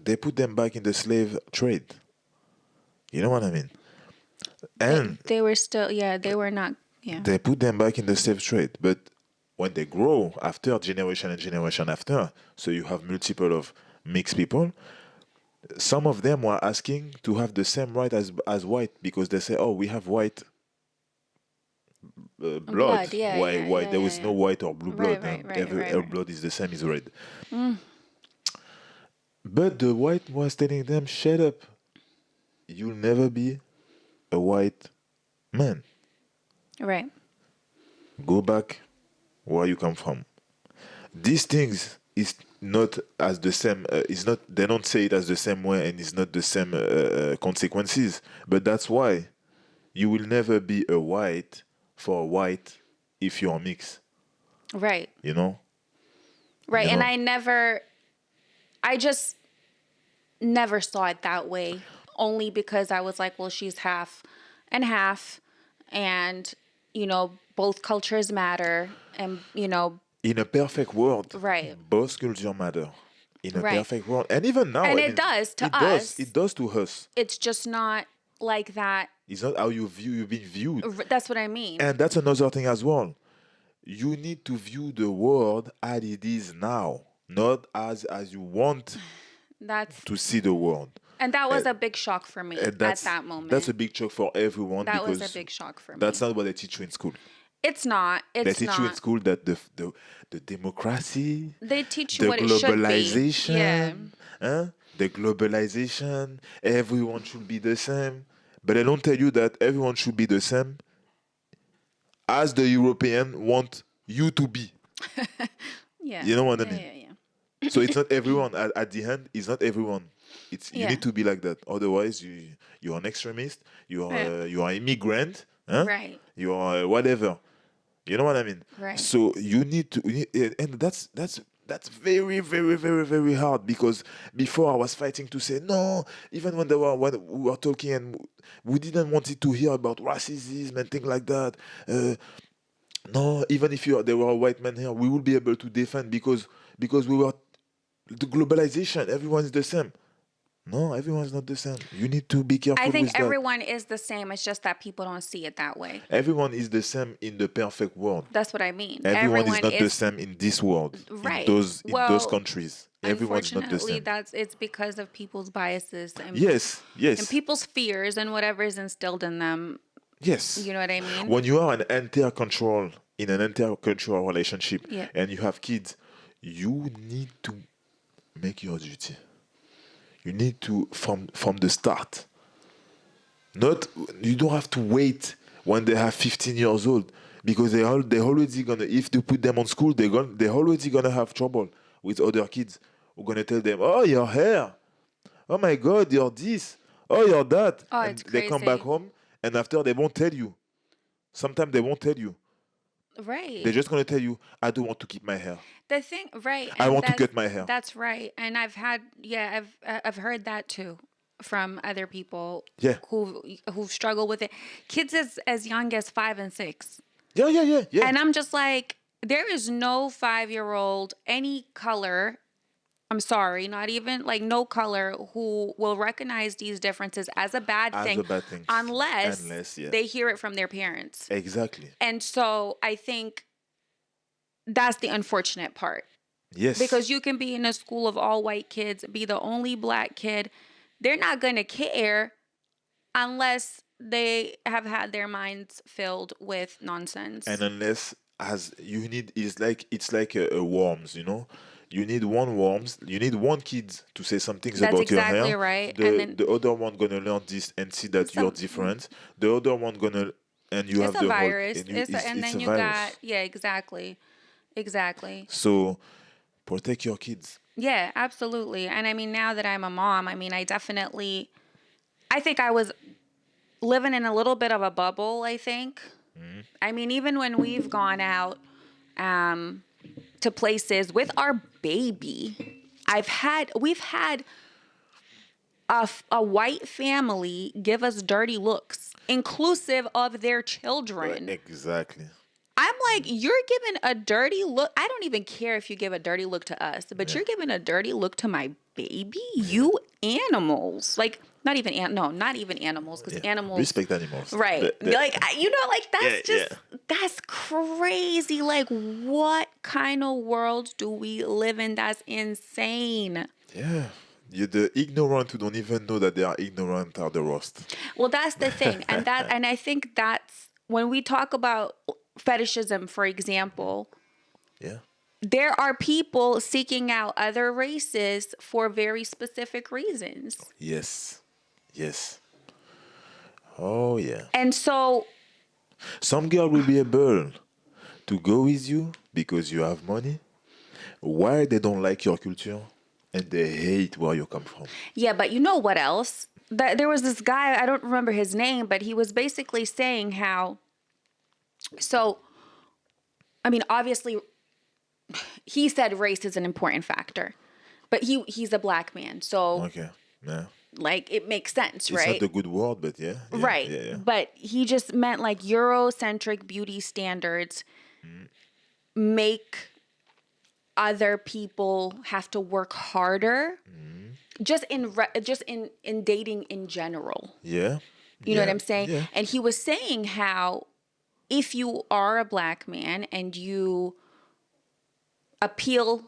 they put them back in the slave trade. You know what I mean? And they were still, they were not, They put them back in the slave trade. But when they grow after generation and generation after, so you have multiple of mixed people, some of them were asking to have the same right as white, because they say, oh, we have white blood. Why there is no white or blue blood. Every blood is the same, is red. But the white was telling them, shut up. You'll never be a white man. Right. Go back where you come from. These things is not as the same. It's not. They don't say it as the same way, and it's not the same consequences. But that's why you will never be a white for a white if you're mixed. Right. You know. Right. You And know? I just never saw it that way. Only because I was like, well, she's half and half, and both cultures matter, and In a perfect world, right. both culture matter. In a Right. perfect world, and even now, And I it mean, does to it does. us. It does to us. It's just not like that. It's not how you've been viewed. That's what I mean. And that's another thing as well. You need to view the world as it is now, not as you want That's to see the world. And that was a big shock for me And at that moment. that's a big shock for everyone That was because a big shock for me. that's not what they teach you in school. It's not. They It's teach you in not. school that the democracy, They teach you the what it should be. globalization, Yeah. the globalization, everyone should be the same. But they don't tell you that everyone should be the same as the European want you to be. Yeah. You know what I Yeah, mean? yeah. So it's not everyone. At the end, it's not everyone. It's you Yeah. need to be like that. Otherwise, you're an extremist. Yeah. You are immigrant. Huh? Right. You are whatever. You know what I mean? Right. So you need to, and that's very, very, very, very hard because before I was fighting to say no, even when we were talking and we didn't want it to hear about racism and things like that. No, even if there were a white man here, we will be able to defend because we were the globalization. Everyone is the same. No, everyone's not the same. You need to be careful I think with that. everyone is the same. It's just that people don't see it that way. Everyone is the same in the perfect world. That's what I mean. Everyone is not the same in this world. Right. In those countries. Everyone's not the Unfortunately, same. it's because of people's biases and Yes, and yes, people's fears and whatever is instilled in them. yes. You know what I mean? When you are in an intercultural relationship Yeah. and you have kids, you need to make your duty. You need to from the start. Not you don't have to wait when they have 15 years old because they already gonna if you put them on school they're already gonna have trouble with other kids who are gonna tell them, oh, your hair, oh my god, you're this, oh, you're that, Oh, and it's they come back crazy. home and after they won't tell you. Sometimes they won't tell you. Right. They're just gonna tell you, I don't want to keep my hair. The thing, right? I And want to cut my hair. That's right. And I've heard that too from other people. Yeah. Who struggle with it. Kids as young as 5 and 6. Yeah. And I'm just like, there is no 5-year-old any color. I'm sorry, not even like no color who will recognize these differences as a bad As thing a bad thing. unless Yeah. they hear it from their parents. Exactly. And so I think that's the unfortunate part. Yes. Because you can be in a school of all white kids, be the only black kid. They're not going to care unless they have had their minds filled with nonsense. And unless as you need it's like a worms, you know. You need one kid to say some things That's about your exactly hair. right. The And then other one gonna learn this and see that you're different. The other one gonna and you have it's a the whole virus. and you, And it's then a you virus. got, yeah, exactly. Exactly. So protect your kids. Yeah, absolutely. And I mean, now that I'm a mom, I mean, I think I was living in a little bit of a bubble, I think. Mm-hmm. I mean, even when we've gone out to places with our baby, we've had a white family give us dirty looks, inclusive of their children. Exactly. I'm like, you're giving a dirty look. I don't even care if you give a dirty look to us, but you're giving a dirty look to my baby. You animals, like not even animals, because animals respect animals, right? That's crazy. Like, what kind of world do we live in? That's insane. Yeah. The ignorant who don't even know that they are ignorant are the worst. Well, that's the thing, and I think that's when we talk about fetishism, for example. Yeah. There are people seeking out other races for very specific reasons. Yes. Oh yeah. And so some girl will be able to go with you because you have money, why they don't like your culture and they hate where you come from. Yeah, but you know what else? There was this guy, I don't remember his name, but he was basically saying how, so, I mean, obviously, he said race is an important factor, but he's a black man, so Okay, yeah. like it makes sense, It's right? not a good word, but yeah. Right. Yeah. But he just meant like Eurocentric beauty standards make other people have to work harder just in dating in general. Yeah. You know what I'm saying? Yeah. And he was saying how if you are a black man and you appeal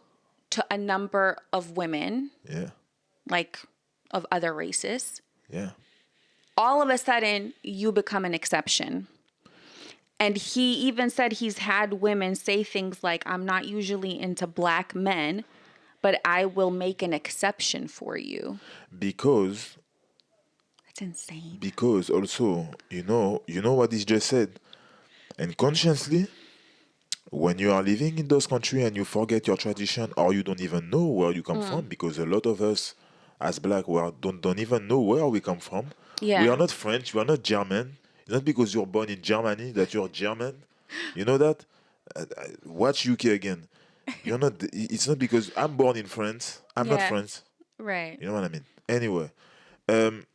to a number of women, Yeah. like of other races, Yeah. all of a sudden you become an exception. And he even said he's had women say things like, I'm not usually into black men, but I will make an exception for you. Because That's insane. Because also, you know what he just said, and consciously, when you are living in those countries and you forget your tradition or you don't even know where you come from, because a lot of us as black don't even know where we come from. Yeah. We are not French, we are not German. It's not because you're born in Germany that you're German. You know that? Watch UK again. You're not. It's not because I'm born in France. I'm not Yeah. France. Right. You know what I mean? Anyway, um,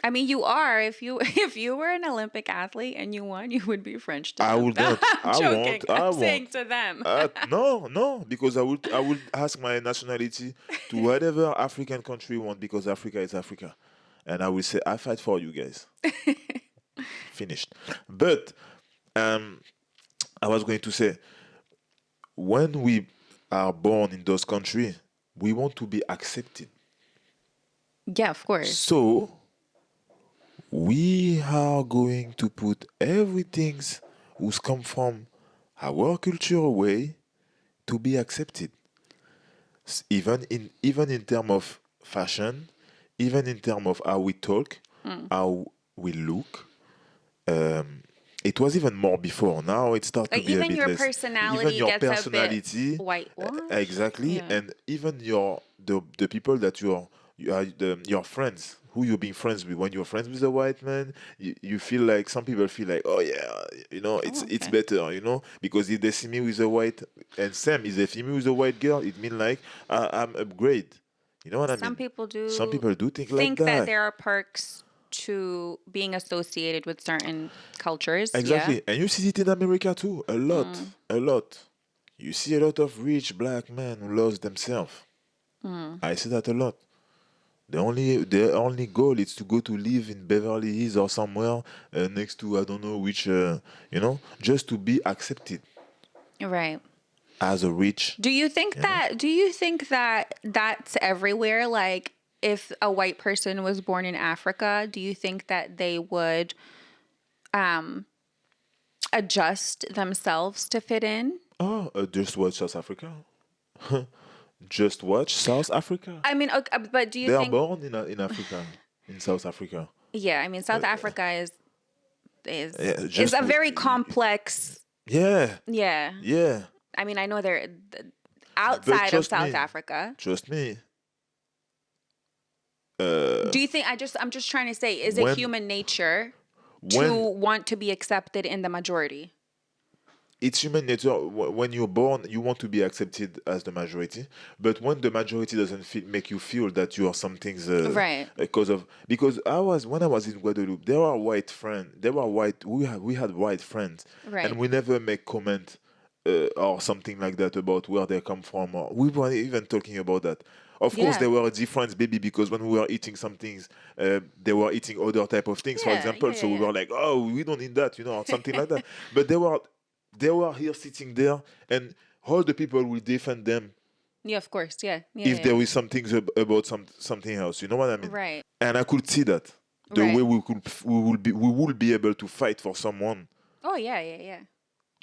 I mean, you are. If you were an Olympic athlete and you won, you would be French to I them. will not. I'm I joking. won't. I I'm saying won't. to them. No, because I would ask my nationality to whatever African country you want because Africa is Africa, and I will say I fight for you guys. Finished. But um, I was going to say when we are born in those countries, we want to be accepted. Yeah, of course. So we are going to put everything who's come from our cultural way to be accepted. Even in terms of fashion, even in terms of how we talk, how we look. It was even more before. Now it starts to Like be a even bit your less. Even personality your gets a bit personality, whitewashed. exactly, Yeah. and even the people that your friends who you're being friends with. When you're friends with a white man, you feel like some people feel like, oh yeah, it's Okay. better, because if they see me with a white and Sam if they see me with a white girl, it means like I'm upgrade. You know what I Some mean? people Some do people do think like that that. there are perks to being associated with certain cultures. Yeah. Exactly. And you see it in America too. A lot. A lot. You see a lot of rich black men who lost themselves. I see that a lot. The only goal is to go to live in Beverly Hills or somewhere next to I don't know which just to be accepted Right. as a rich. Do you think that that's everywhere? Like if a white person was born in Africa, do you think that they would adjust themselves to fit in? Oh, just watch South Africa. Just watch South Africa. I mean, okay, but do you They are think born in Africa, in South Africa. yeah, I mean South Africa Yeah, is a very complex yeah, yeah. yeah. I mean, I know they're But outside of South Africa. trust me. Do you think I'm just trying to say, is it When human nature to when want to be accepted in the majority? it's human nature, when you're born, you want to be accepted as the majority. But when the majority doesn't make you feel that you are something, Right. because when I was in Guadeloupe, there were white friends. There were white. We had white friends, Right. and we never make comment or something like that about where they come from. Or we weren't even talking about that. Of course, Yeah. there were a difference, baby, because when we were eating some things, they were eating other type of things, for Yeah, example. yeah, So we yeah. were like, oh, we don't need that, or something like that. But they were here sitting there, and all the people will defend them Yeah, of course. Yeah. Yeah. if Yeah. there is something about something else. You know what I mean? Right. And I could see that the Right. way we will be able to fight for someone Oh, yeah, yeah, yeah.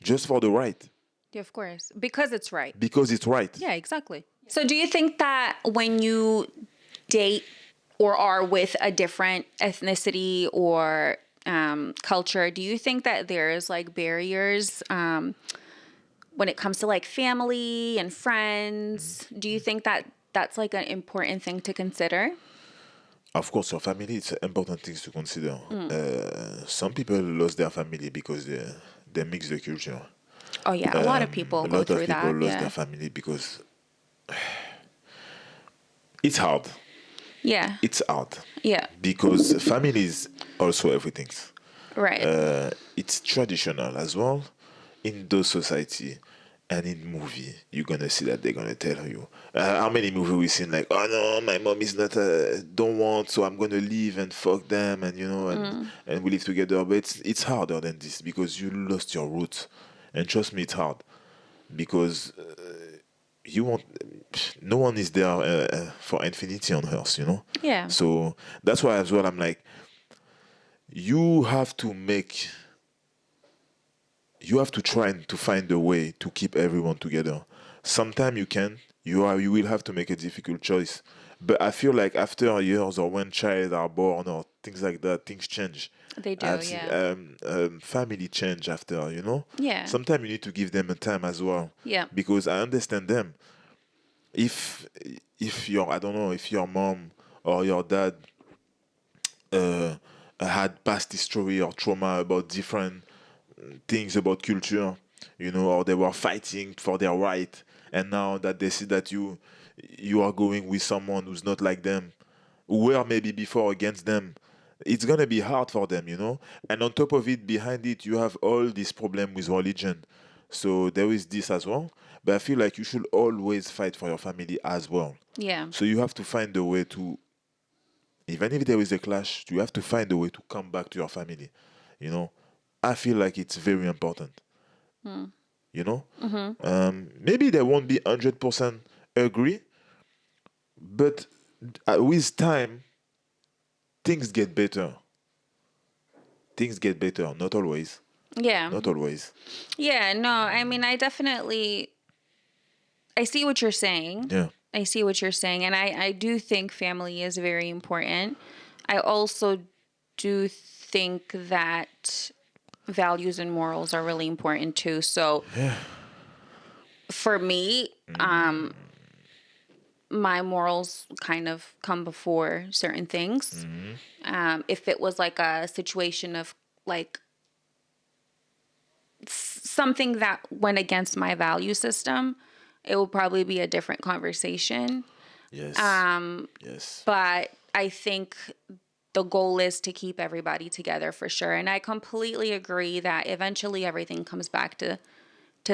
just for the right Yeah, of course. Because it's right. because it's right. Yeah, exactly. So do you think that when you date or are with a different ethnicity or culture, do you think that there's like barriers when it comes to like family and friends? Do you think that that's like an important thing to consider? Of course, your family it's important things to consider. Some people lost their family because they mix the culture. Oh yeah, a lot of people A go lot of through people that. lost Yeah. their family because it's hard. Yeah. It's hard Yeah. because family is also everything. Right. It's traditional as well in those society and in movie. You're gonna see that they're gonna tell you how many movie we seen like, oh no, my mom is not don't want, so I'm gonna leave and fuck them, and and we live together. But it's harder than this because you lost your roots, and trust me, it's hard because you want no one is there for infinity on earth, Yeah. so that's why as well I'm like, you have to make you have to try to find a way to keep everyone together. Sometimes you can, you will have to make a difficult choice. But I feel like after years or when child are born or things like that, things change. They do. I've seen Yeah. family change after, Yeah. Sometimes you need to give them a time as well. Yeah. Because I understand them. If your I don't know, if your mom or your dad uh, had past history or trauma about different things about culture, or they were fighting for their right, and now that they see that you are going with someone who's not like them, who were maybe before against them, it's gonna be hard for them. And on top of it, behind it, you have all this problem with religion. So there is this as well. But I feel like you should always fight for your family as well. Yeah. So you have to find a way to, even if there is a clash, you have to find a way to come back to your family. You know, I feel like it's very important. You know, maybe they won't be 100% agree, but with time, things get better. Things get better. Not always. Yeah. Not always. Yeah. No, I mean, I see what you're saying. Yeah. I see what you're saying. And I do think family is very important. I also do think that values and morals are really important too. So for me, my morals kind of come before certain things. If it was like a situation of like something that went against my value system, it will probably be a different conversation. Yes. Yes. But I think the goal is to keep everybody together for sure. And I completely agree that eventually everything comes back to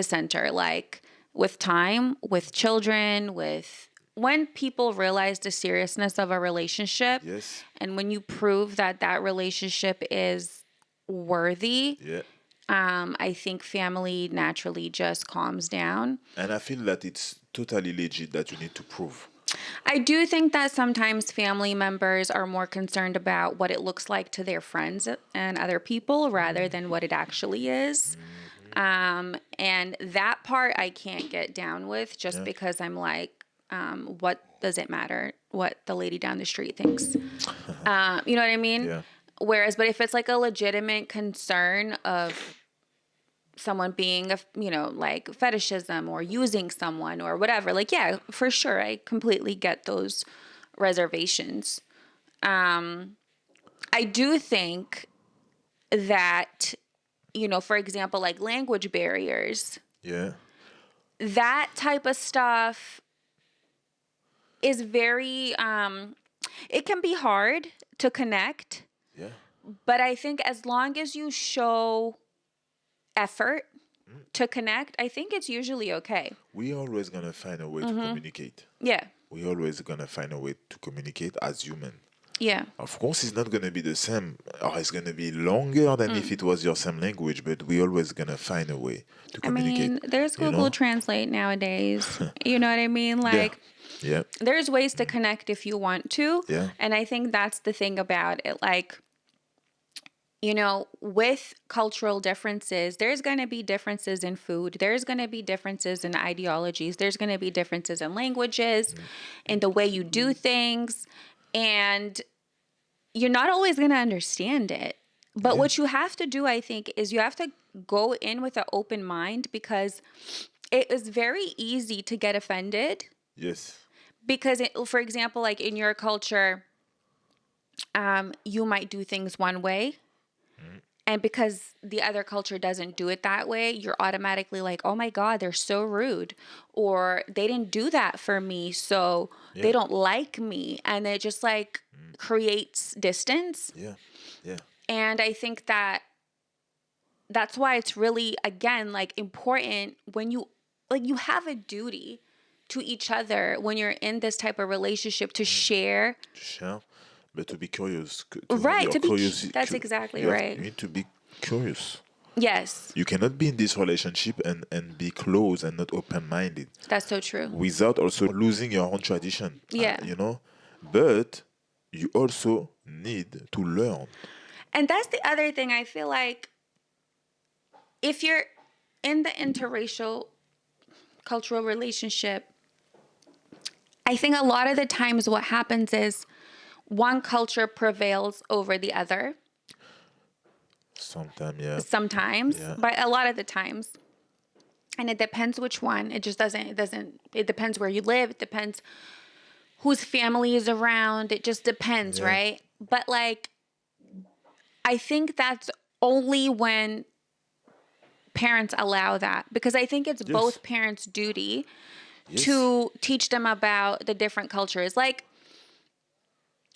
center. Like with time, with children, with when people realize the seriousness of a relationship, Yes. and when you prove that that relationship is worthy, Yeah. I think family naturally just calms down. And I feel that it's totally legit that you need to prove. I do think that sometimes family members are more concerned about what it looks like to their friends and other people rather than what it actually is. And that part I can't get down with just Yeah. because I'm like, what does it matter what the lady down the street thinks? You know what I mean? Yeah. Whereas, but if it's like a legitimate concern of someone being like fetishism or using someone or whatever, like, yeah, for sure, I completely get those reservations. I do think that, for example, like language barriers, Yeah. that type of stuff is very it can be hard to connect, Yeah. but I think as long as you show effort to connect, I think it's usually okay. We always gonna find a way to communicate. Yeah. We always gonna find a way to communicate as human. Yeah. Of course, it's not gonna be the same, or it's gonna be longer than if it was your same language. But we always gonna find a way to I communicate. mean, there's Google Translate nowadays. You know what I mean? Like, Yeah. there's ways to connect if you want to. Yeah. And I think that's the thing about it. Like, with cultural differences, there's going to be differences in food. There's going to be differences in ideologies. There's going to be differences in languages, in the way you do things. And you're not always going to understand it. But what you have to do, I think, is you have to go in with an open mind, because it is very easy to get offended. Yes. Because, for example, like in your culture, you might do things one way. And because the other culture doesn't do it that way, you're automatically like, oh my God, they're so rude. Or they didn't do that for me, so they don't like me. And it just like creates distance. Yeah. Yeah. And I think that's why it's really, again, like important when you have a duty to each other when you're in this type of relationship to share. But to be curious. Right. That's exactly right. You need to be curious. Yes. You cannot be in this relationship and be closed and not open-minded. That's so true. Without also losing your own tradition. Yeah. But you also need to learn. And that's the other thing. I feel like if you're in the interracial cultural relationship, I think a lot of the times what happens is one culture prevails over the other. Sometimes, yeah. But a lot of the times. And it depends which one. It depends where you live. It depends whose family is around. It just depends, right? But like, I think that's only when parents allow that, because I think it's both parents' duty to teach them about the different cultures. Like,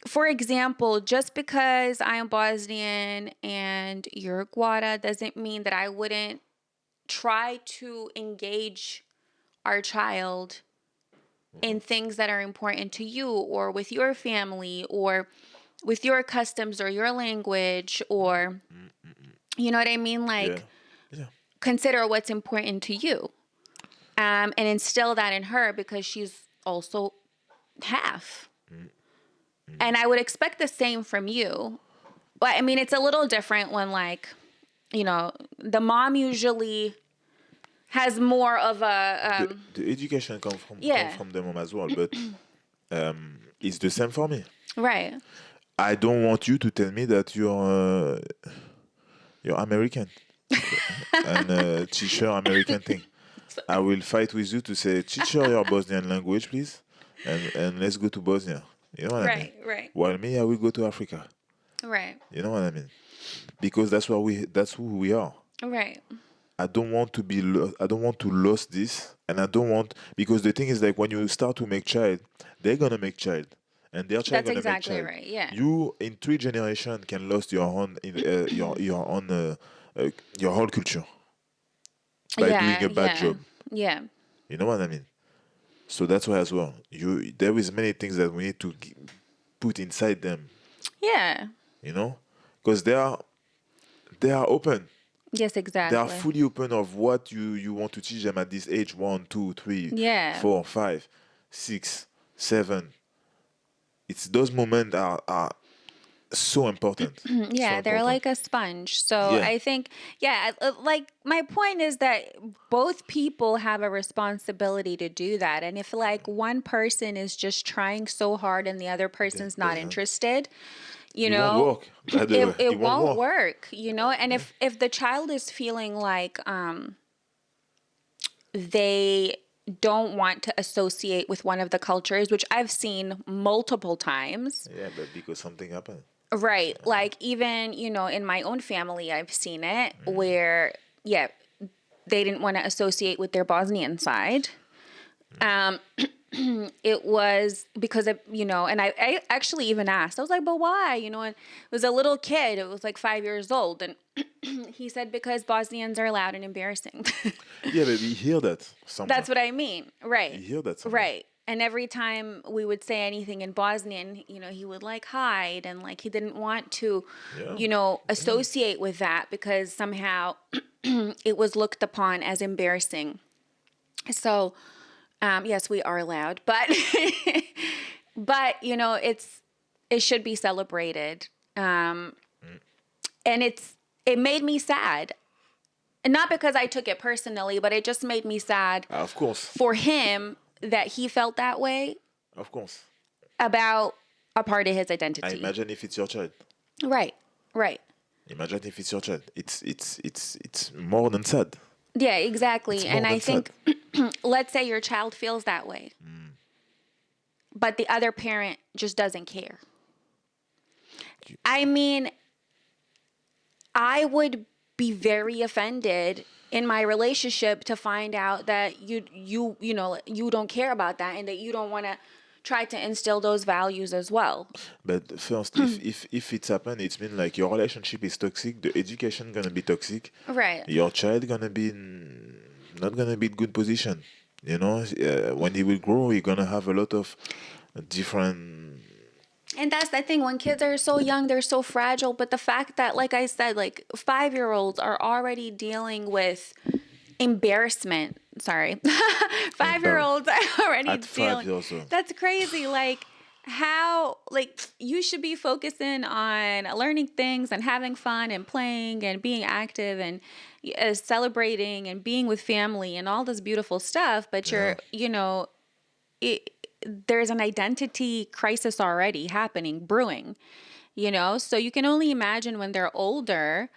for example, just because I am Bosnian and you're Guada doesn't mean that I wouldn't try to engage our child in things that are important to you, or with your family, or with your customs or your language, or you know what I mean? Like, consider what's important to you, and instill that in her, because she's also half. And I would expect the same from you. But I mean, it's a little different when, like, the mom usually has more of a... the education comes from the mom as well, but it's the same for me. Right. I don't want you to tell me that you're American and teach her American thing. I will fight with you to say, teach her your Bosnian language, please, and let's go to Bosnia. You know what I mean? Right. While me, I will go to Africa. Right. You know what I mean? Because that's who we are. Right. I don't want to lose this, and I don't want, because the thing is, like, when you start to make child, they're gonna make child, and their child gonna make child. That's exactly right. Yeah. You in 3 generations can lose your own your whole culture by doing a bad job. Yeah. You know what I mean? So that's why as well. There is many things that we need to put inside them. Yeah. Because they are open. Yes, exactly. They are fully open of what you want to teach them at this age. 1, 2, 3, 4, 5, 6, 7. It's those moments are so important. They're like a sponge. So I think, like, my point is that both people have a responsibility to do that. And if, like, one person is just trying so hard and the other person's not interested, it won't work. And if the child is feeling like they don't want to associate with one of the cultures, which I've seen multiple times. Yeah, but because something happened. Right. Like, even, in my own family, I've seen it where, they didn't want to associate with their Bosnian side. It was because of, and I actually even asked, I was like, but why? And it was a little kid. It was like 5 years old. And he said, because Bosnians are loud and embarrassing. Yeah, but we hear that somewhere. That's what I mean. Right. We hear that somewhere. Right. And every time we would say anything in Bosnian, he would like hide, and like he didn't want to, associate with that, because somehow it was looked upon as embarrassing. So, yes, we are loud, but it should be celebrated. And it made me sad. And not because I took it personally, but it just made me sad. Of course. For him, that he felt that way. Of course. About a part of his identity. I imagine if it's your child. Right. Imagine if it's your child. It's more than sad. Yeah, exactly. It's more And I than sad. think, let's say your child feels that way, but the other parent just doesn't care. I mean, I would be very offended in my relationship to find out that you don't care about that and that you don't want to try to instill those values as well. But first, if it's happened, it's mean like your relationship is toxic, the education gonna be toxic. Right. Your child gonna be not gonna be in good position. You know, when he will grow, he gonna have a lot of different. And that's the thing, when kids are so young, they're so fragile. But the fact that, like I said, like 5-year-olds are already dealing with embarrassment. Sorry. 5-year-olds are already At 5 dealing. years old. That's crazy. Like, how, like, you should be focusing on learning things and having fun and playing and being active and celebrating and being with family and all this beautiful stuff. But there's an identity crisis already happening, brewing, so you can only imagine when they're older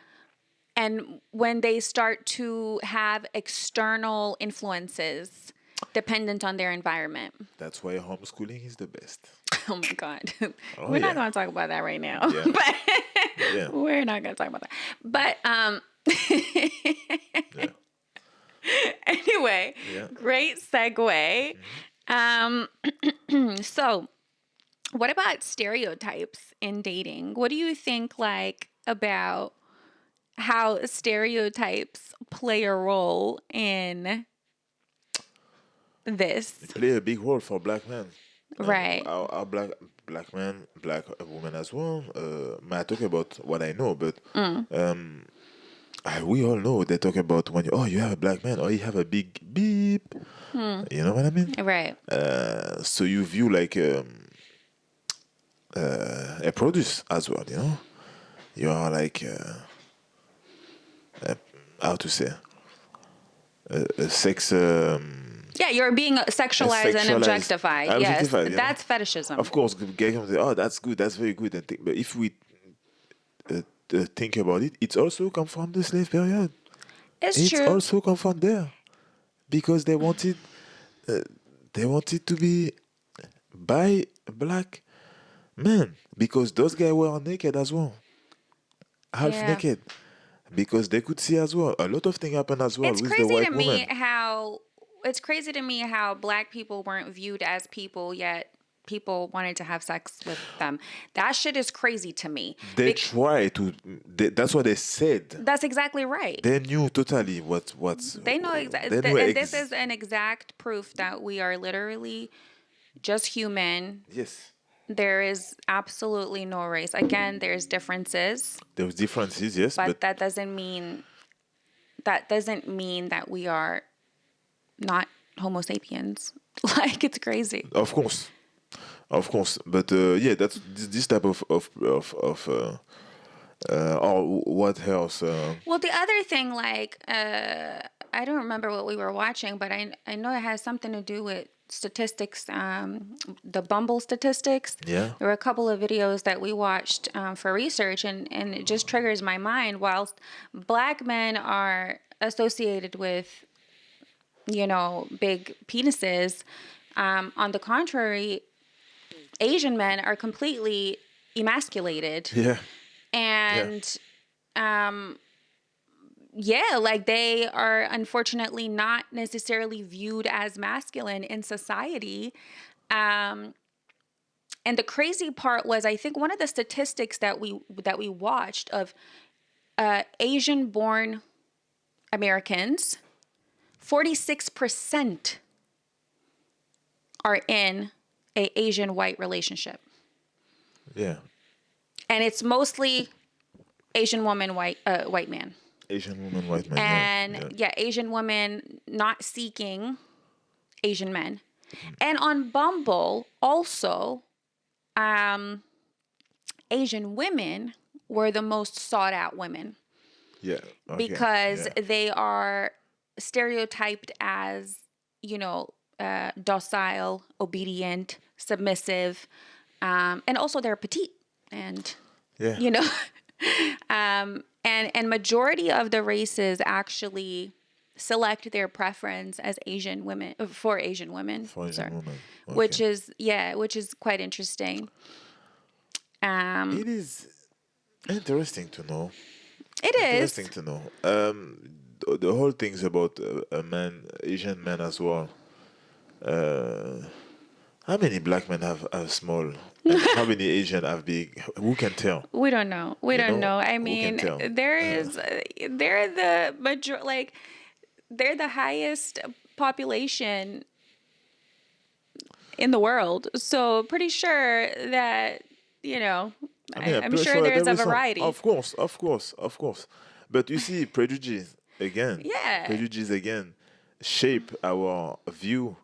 and when they start to have external influences dependent on their environment. That's why homeschooling is the best. Oh my God. We're not going to talk about that right now. Yeah. But we're not going to talk about that. But anyway, great segue. So what about stereotypes in dating? What do you think about how stereotypes play a role in this? They play a big role for black men. Right. Our black men, black women as well. I talk about what I know, but we all know they talk about when you have a black man or you have a big beep. You know what I mean? Right. So you view like a produce as well. You are like how to say a sex. You're being sexualized and objectified. Yes, that's fetishism. Of course, gay can say, "Oh, that's good, that's very good." But if we think about it, it's also come from the slave period. It's true. It's also come from there, because they wanted to be by black men, because those guys were naked as well, half naked, because they could see as well. A lot of things happen as well with the white woman. It's crazy to me how black people weren't viewed as people, yet people wanted to have sex with them. That shit is crazy to me. They try to. That's what they said. That's exactly right. They knew totally what's. They know exactly. And this is an exact proof that we are literally just human. Yes. There is absolutely no race. Again, there's differences. There's differences, yes, but that doesn't mean that we are not Homo sapiens. Like, it's crazy. Of course, but that's this type of or what else? Well, the other thing, I don't remember what we were watching, but I know it has something to do with statistics, the Bumble statistics. Yeah. There were a couple of videos that we watched for research, and it just triggers my mind. Whilst black men are associated with, big penises, on the contrary, Asian men are completely emasculated. Yeah. And they are unfortunately not necessarily viewed as masculine in society. And the crazy part was, I think one of the statistics that we watched of Asian-born Americans, 46% are in a Asian white relationship. Yeah. And it's mostly Asian woman, white man. Asian woman, white man. And Asian women not seeking Asian men. And on Bumble also, Asian women were the most sought out women. Yeah. Okay. Because they are stereotyped as, docile, obedient, submissive, and also they're petite. And, And majority of the races actually select their preference as Asian women for Asian women. For Asian women. Which Okay. is quite interesting. It is interesting to know. It Interesting is. to know. The whole thing's about a man, Asian man as well. Uh, how many black men have small, and how many Asian have big? Who can tell? We don't know. We You don't know, know. I who can mean, tell? they're the major, like, they're the highest population in the world. So pretty sure that, I mean, I'm I'm pretty sure sure there's there a is some. variety. Of course, of course, of course. But you see, Yeah. prejudice again, shape our view,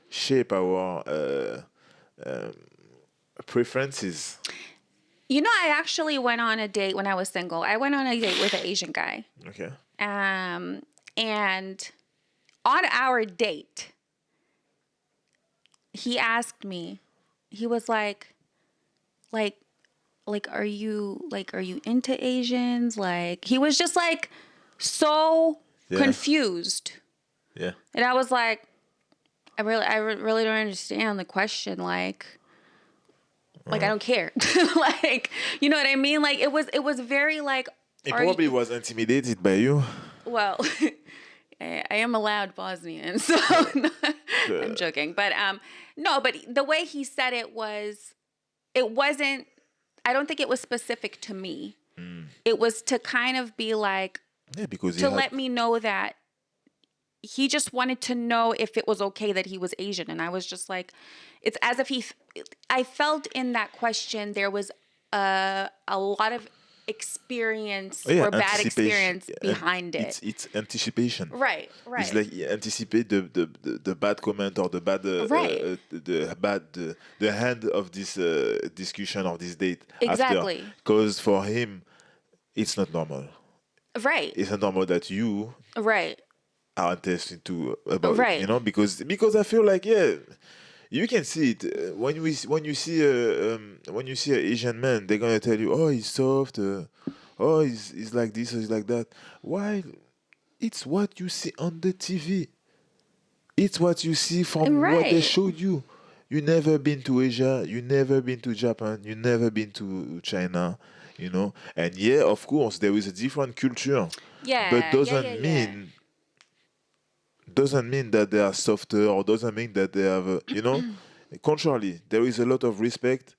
shape our preferences. I actually went on a date when I was single. I went on a date with an Asian guy. Okay. And on our date, he asked me, he was like, are you into Asians? Like, he was just like so Yeah. confused. Yeah. And I was like, I really don't understand the question. Like I don't care. Like, you know what I mean? Like, it was very like, He probably was intimidated by you. well, I am a loud Bosnian, so no, I'm joking. But no, but the way he said it wasn't, I don't think it was specific to me. It was to kind of be like, Yeah, because to let me know that he just wanted to know if it was okay that he was Asian. And I was just like, it's as if I felt in that question there was a lot of experience or bad experience behind it. It's anticipation. Right. It's like you anticipate the bad comment or the bad the hand of this discussion or this date. Exactly. Because for him, it's not normal. Right. It's not normal that you Right. are interested to about Right. because I feel like you can see it when you see when you see an Asian man, they're gonna tell you, oh, he's soft, oh, he's like this or he's like that. Why? It's what you see on the TV. It's what you see from what they showed you. You never been to Asia. You never been to Japan. You never been to China. And of course, there is a different culture. Yeah. But doesn't mean that they are softer or doesn't mean that they have contrarily, there is a lot of respect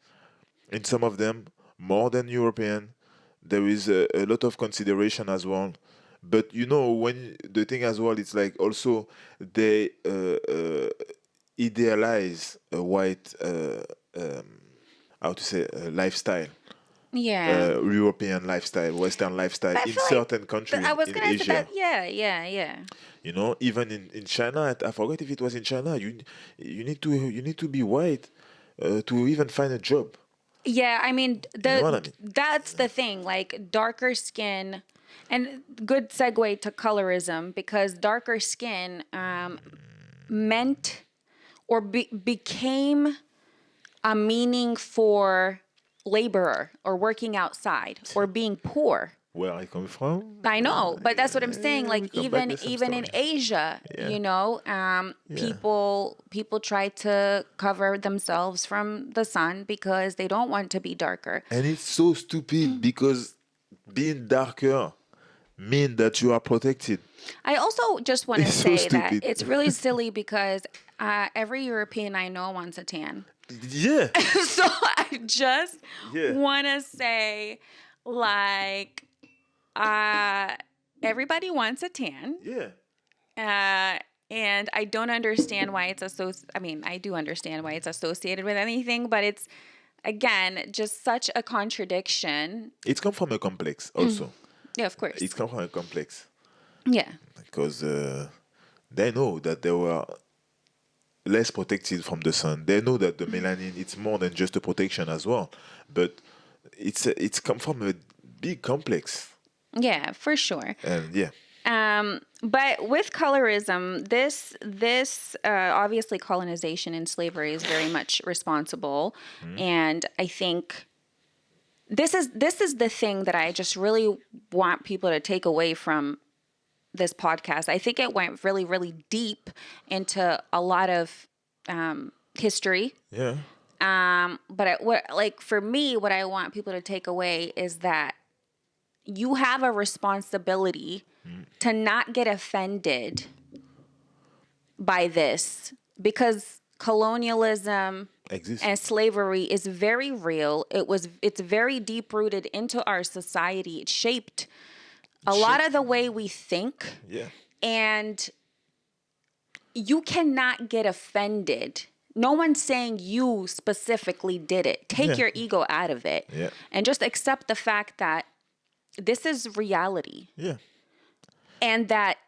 in some of them, more than European. There is a lot of consideration as well. But when the thing as well, it's like also they idealize a white how to say lifestyle. Yeah. European lifestyle, Western lifestyle in certain countries in Asia. Say that. Yeah. Even in China, I forgot if it was in China. You need to be white to even find a job. Yeah, I mean, You know what I mean? that's the thing. Like, darker skin, and good segue to colorism, because darker skin meant or became a meaning for laborer or working outside or being poor. Where I come from? I know, but that's what I'm saying. Like, even in Asia, Yeah. people try to cover themselves from the sun because they don't want to be darker. And it's so stupid because being darker mean that you are protected. I also just want to It's so say that stupid. it's really silly because every European I know wants a tan. Yeah. So I just want to say, like, everybody wants a tan. Yeah. And I don't understand why it's I do understand why it's associated with anything, but it's, again, just such a contradiction. It's come from a complex also. Yeah, of course. It's come from a complex. Yeah. Because they know that they were less protected from the sun. They know that the melanin, it's more than just a protection as well. But it's come from a big complex. Yeah, for sure. And yeah. But with colorism, this obviously colonization and slavery is very much responsible. And I think this is the thing that I just really want people to take away from this podcast. I think it went really, really deep into a lot of history. Yeah. But for me, what I want people to take away is that you have a responsibility to not get offended by this, because colonialism Exists. and slavery is very real. It's very deep rooted into our society. It shaped a lot of the way we think. Yeah. And you cannot get offended. No one's saying you specifically did it. Take your ego out of it. Yeah. And just accept the fact that this is reality. Yeah. And that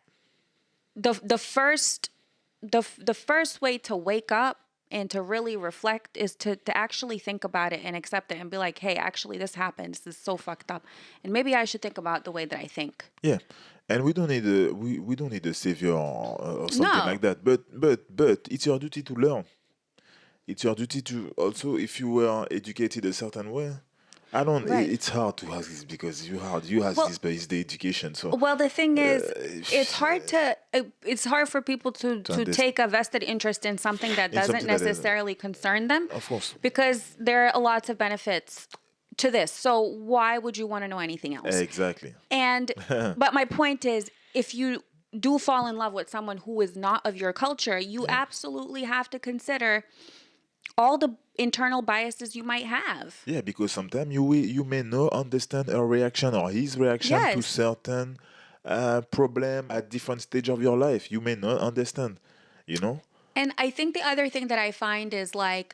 the first way to wake up and to really reflect is to actually think about it and accept it and be like, hey, actually this happened. This is so fucked up. And maybe I should think about the way that I think. Yeah. And we don't need a savior or something like that. But it's your duty to learn. It's your duty to also, if you were educated a certain way. I don't. Right. It's hard to ask this because you have this, but it's the education. So the thing is, it's hard for people to take a vested interest in something that doesn't necessarily concern them. Of course, because there are lots of benefits to this. So why would you want to know anything else? Exactly. And but my point is, if you do fall in love with someone who is not of your culture, you absolutely have to consider all the internal biases you might have. Yeah, because sometimes you may not understand her reaction or his reaction to certain problem at different stage of your life. You may not understand, you know? And I think the other thing that I find is I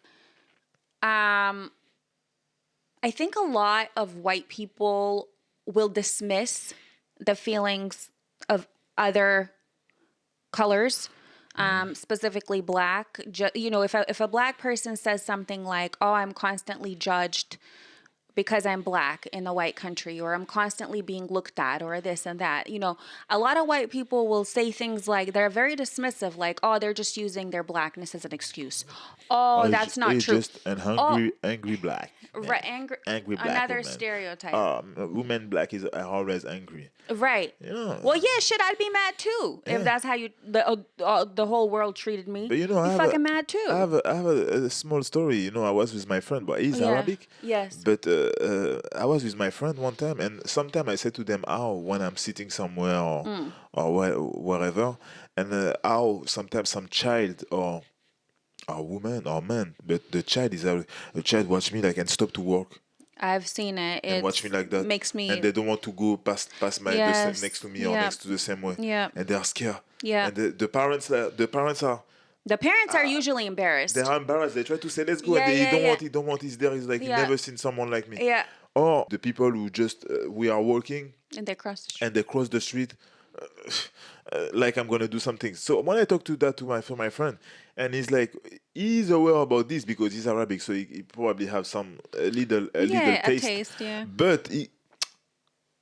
think a lot of white people will dismiss the feelings of other colors. Specifically black. If a black person says something like, oh, I'm constantly judged because I'm black in the white country, or I'm constantly being looked at, or this and that, a lot of white people will say things like, they're very dismissive, like, oh, they're just using their blackness as an excuse. Oh, that's not true. Just an angry black. Right, angry black another woman. Stereotype. Women black is always angry. Right. Yeah. Well, yeah, shit, I'd be mad too if that's how the whole world treated me. But I'd be fucking mad too. I have a small story. I was with my friend, but he's Arabic. Yes. But I was with my friend one time, and sometime I said to them, when I'm sitting somewhere or wherever, and sometimes some child or woman or man, but the child watch me and stop to work. I've seen it. And watch me like that. Makes me. And they don't want to go past my the same, next to me or next to the same way. Yeah. And they are scared. Yeah. And the parents are. The parents are usually embarrassed. They are embarrassed. They try to say, let's go. And they don't want. He's there. He's like, never seen someone like me. Yeah. Or the people who just, we are walking. And they cross the street. And they cross the street. Like I'm gonna do something. So when I talk to my friend, and he's aware about this because he's Arabic, so he probably have some little taste. Yeah. But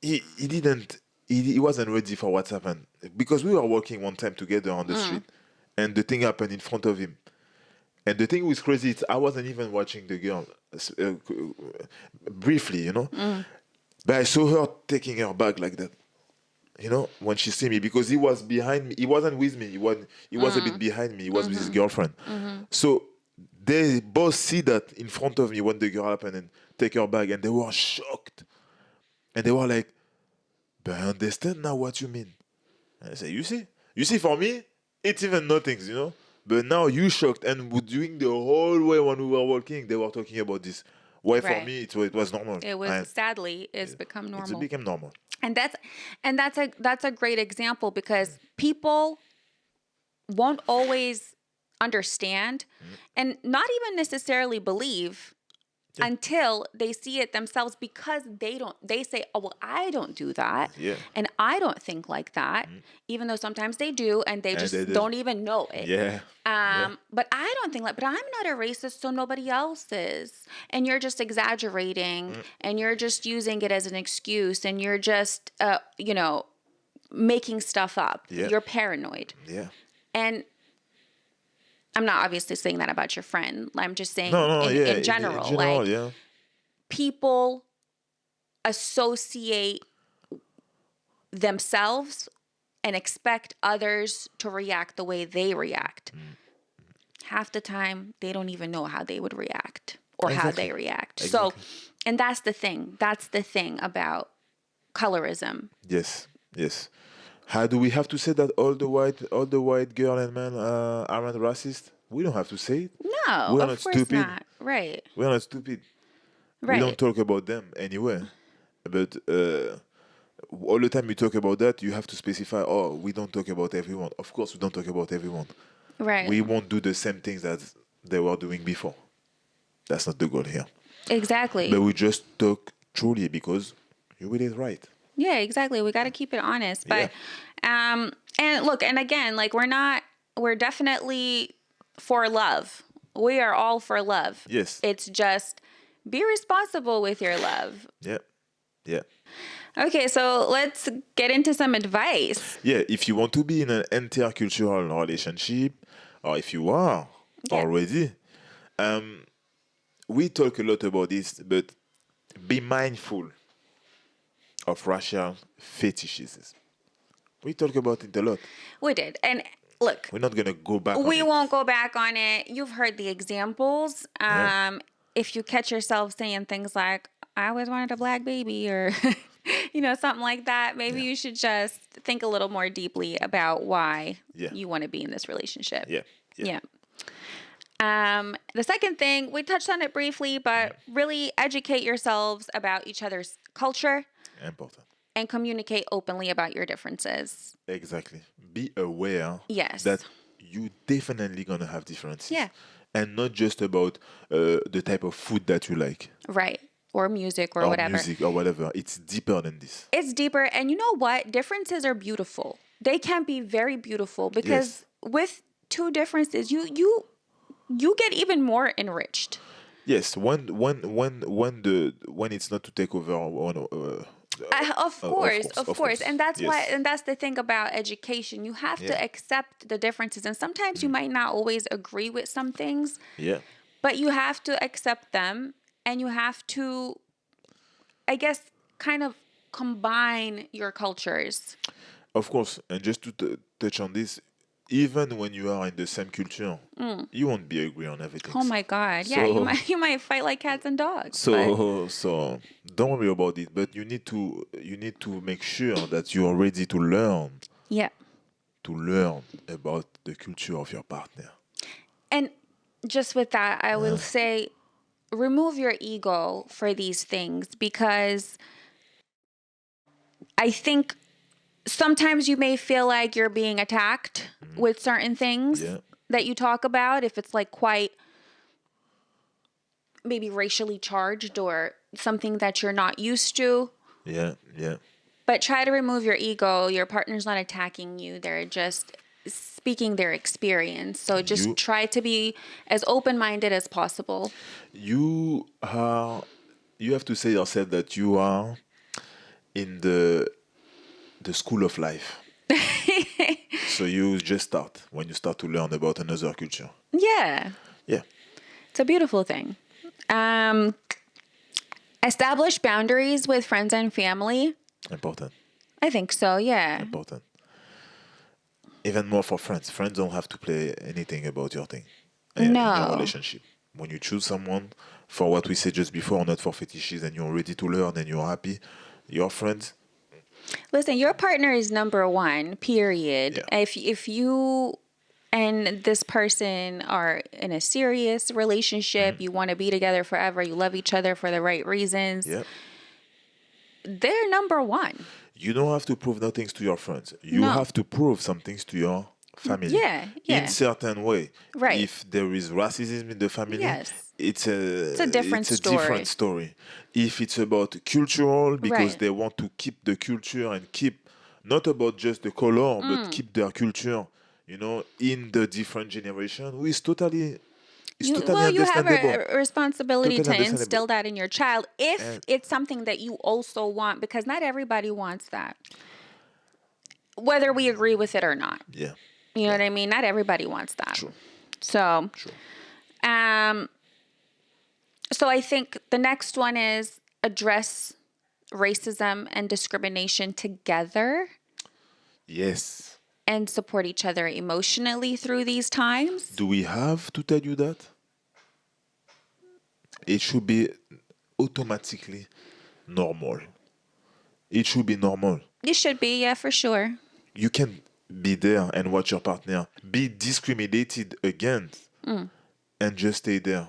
he wasn't ready for what's happened, because we were walking one time together on the street, and the thing happened in front of him. And the thing was crazy. I wasn't even watching the girl briefly, but I saw her taking her bag like that. When she see me, because he was behind me. He wasn't with me. He was a bit behind me. He was with his girlfriend. So they both see that in front of me when the girl happened and take her bag, and they were shocked. And they were like, but I understand now what you mean. And I say, you see, for me, it's even nothing, But now you shocked, and during the whole way when we were walking, they were talking about this. Why for me it was normal. It was sadly it's become normal. It became normal. And that's a great example, because people won't always understand and not even necessarily believe until they see it themselves, because they say, oh, well, I don't do that. Yeah. And I don't think like that, even though sometimes they do, and they don't even know it. Yeah. But I don't think but I'm not a racist, so nobody else is. And you're just exaggerating, and you're just using it as an excuse, and you're just, making stuff up. Yeah. You're paranoid. Yeah. And I'm not obviously saying that about your friend. I'm just saying in general, people, people associate themselves and expect others to react the way they react. Half the time, they don't even know how they would react or how they react. So, and that's the thing. That's the thing about colorism. Yes, yes. How do we have to say that all the white girl and men aren't racist? We don't have to say it. No, We are of not course stupid. not. Right. We are not stupid. Right. We don't talk about them anywhere. But all the time you talk about that, you have to specify, oh, we don't talk about everyone. Of course, we don't talk about everyone. Right. We won't do the same things that they were doing before. That's not the goal here. Exactly. But we just talk truly because you will it right. Yeah, exactly. We got to keep it honest. But, and look, and again, like we're definitely for love. We are all for love. Yes. It's just be responsible with your love. Yeah. Yeah. Okay, so let's get into some advice. Yeah, if you want to be in an intercultural relationship, or if you are already, we talk a lot about this, but be mindful of racial fetishism. We talk about it a lot. We did. And look, we're not going to go back on it. We won't go back on it. You've heard the examples. If you catch yourself saying things like, I always wanted a black baby, or, something like that, maybe you should just think a little more deeply about why you want to be in this relationship. Yeah. The second thing, we touched on it briefly, but really educate yourselves about each other's culture. Important. And communicate openly about your differences. Exactly. Be aware that you definitely going to have differences. Yeah. And not just about the type of food that you like. Right. Or music or whatever. Music or whatever. It's deeper than this. It's deeper. And you know what? Differences are beautiful. They can be very beautiful because with two differences, you get even more enriched. Yes. When it's not to take over Of course. And that's why, and that's the thing about education. You have to accept the differences. And sometimes you might not always agree with some things. Yeah. But you have to accept them, and you have to, I guess, kind of combine your cultures. Of course. And just to touch on this, even when you are in the same culture, you won't be agree on everything. Oh my God! Yeah, you might fight like cats and dogs. So don't worry about it. But you need to make sure that you are ready to learn. Yeah. To learn about the culture of your partner. And just with that, I will say, remove your ego for these things, because I think sometimes you may feel like you're being attacked with certain things that you talk about, if it's like quite maybe racially charged or something that you're not used to. Yeah. But try to remove your ego. Your partner's not attacking you. They're just speaking their experience. So just try to be as open-minded as possible. You have to say yourself that you are in the school of life. So you just start when you start to learn about another culture. Yeah. It's a beautiful thing. Establish boundaries with friends and family. Important. I think so, yeah. Important. Even more for friends. Friends don't have to play anything about your thing. In your relationship. When you choose someone for what we said just before, not for fetishes, and you're ready to learn and you're happy, your friends. Listen, your partner is number one, period. Yeah. If you and this person are in a serious relationship, you want to be together forever, you love each other for the right reasons, they're number one. You don't have to prove nothing to your friends. You have to prove some things to your family. Yeah. In certain way. Right. If there is racism in the family, it's a different story. If it's about cultural, because they want to keep the culture and keep, not about just the color, but keep their culture, in the different generation, it's totally understandable. You have a responsibility to instill that in your child if it's something that you also want, because not everybody wants that, whether we agree with it or not. Yeah. You know what I mean? Not everybody wants that. True. So, so I think the next one is address racism and discrimination together. Yes. And support each other emotionally through these times. Do we have to tell you that? It should be automatically normal. It should be normal. It should be, yeah, for sure. You can be there and watch your partner be discriminated against and just stay there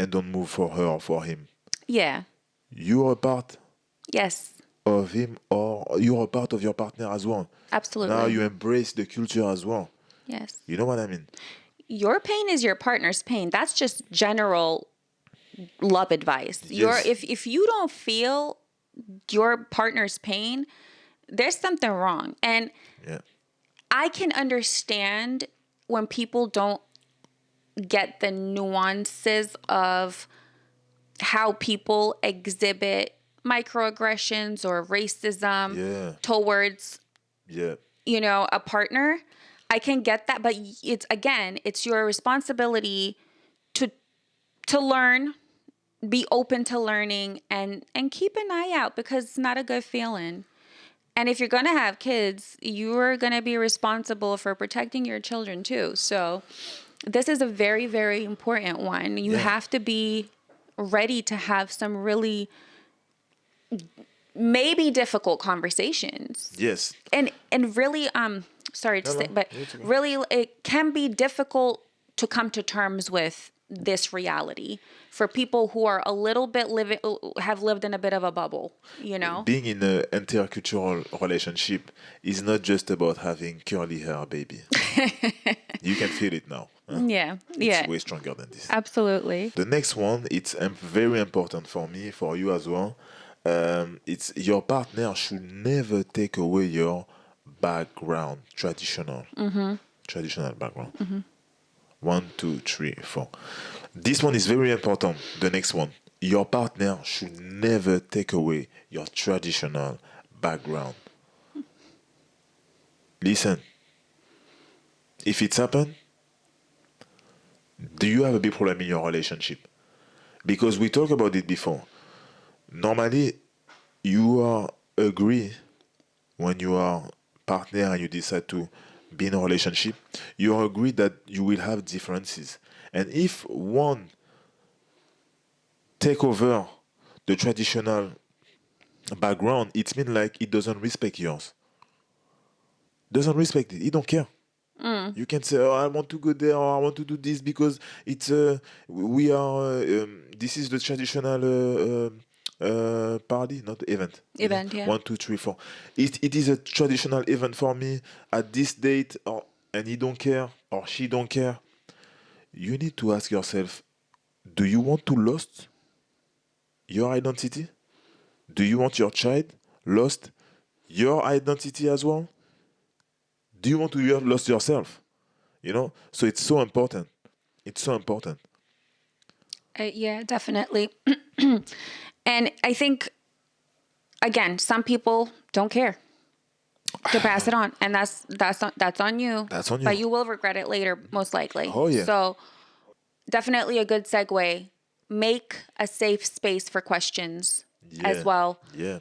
and don't move for her or for him. Yeah. You are a part yes. of him or you are a part of your partner as well. Absolutely. Now you embrace the culture as well. Yes. You know what I mean? Your pain is your partner's pain. That's just general love advice. Yes. If you don't feel your partner's pain, there's something wrong. And I can understand when people don't get the nuances of how people exhibit microaggressions or racism towards, a partner. I can get that, but it's your responsibility to learn, be open to learning, and keep an eye out, because it's not a good feeling. And if you're going to have kids, you're going to be responsible for protecting your children too. So this is a very, very important one. You have to be ready to have some really maybe difficult conversations. Yes. And really, sorry to say, but really it can be difficult to come to terms with this reality for people who are a little bit have lived in a bit of a bubble, Being in an intercultural relationship is not just about having curly hair, baby. You can feel it now. Huh? Yeah. It's way stronger than this. Absolutely. The next one, it's very important for me, for you as well. It's your partner should never take away your background, traditional background. 1, 2, 3, 4. This one is very important. The next one, your partner should never take away your traditional background. Listen, if it's happened, do you have a big problem in your relationship? Because we talked about it before. Normally, you are agree when you are partner and you decide to be in a relationship, you agree that you will have differences. And if one take over the traditional background, it means like it doesn't respect yours. Doesn't respect it. He don't care. You can say, I want to go there, or I want to do this because it's we are this is the traditional party, not event. Event, yeah. 1, 2, 3, 4. It is a traditional event for me at this date, and he don't care or she don't care. You need to ask yourself, do you want to lose your identity? Do you want your child lost your identity as well? Do you want to lose yourself? So it's so important. It's so important. Yeah, definitely. And I think, again, some people don't care to pass it on, and that's on you. That's on you. But you will regret it later, most likely. Oh yeah. So definitely a good segue. Make a safe space for questions as well. Yeah.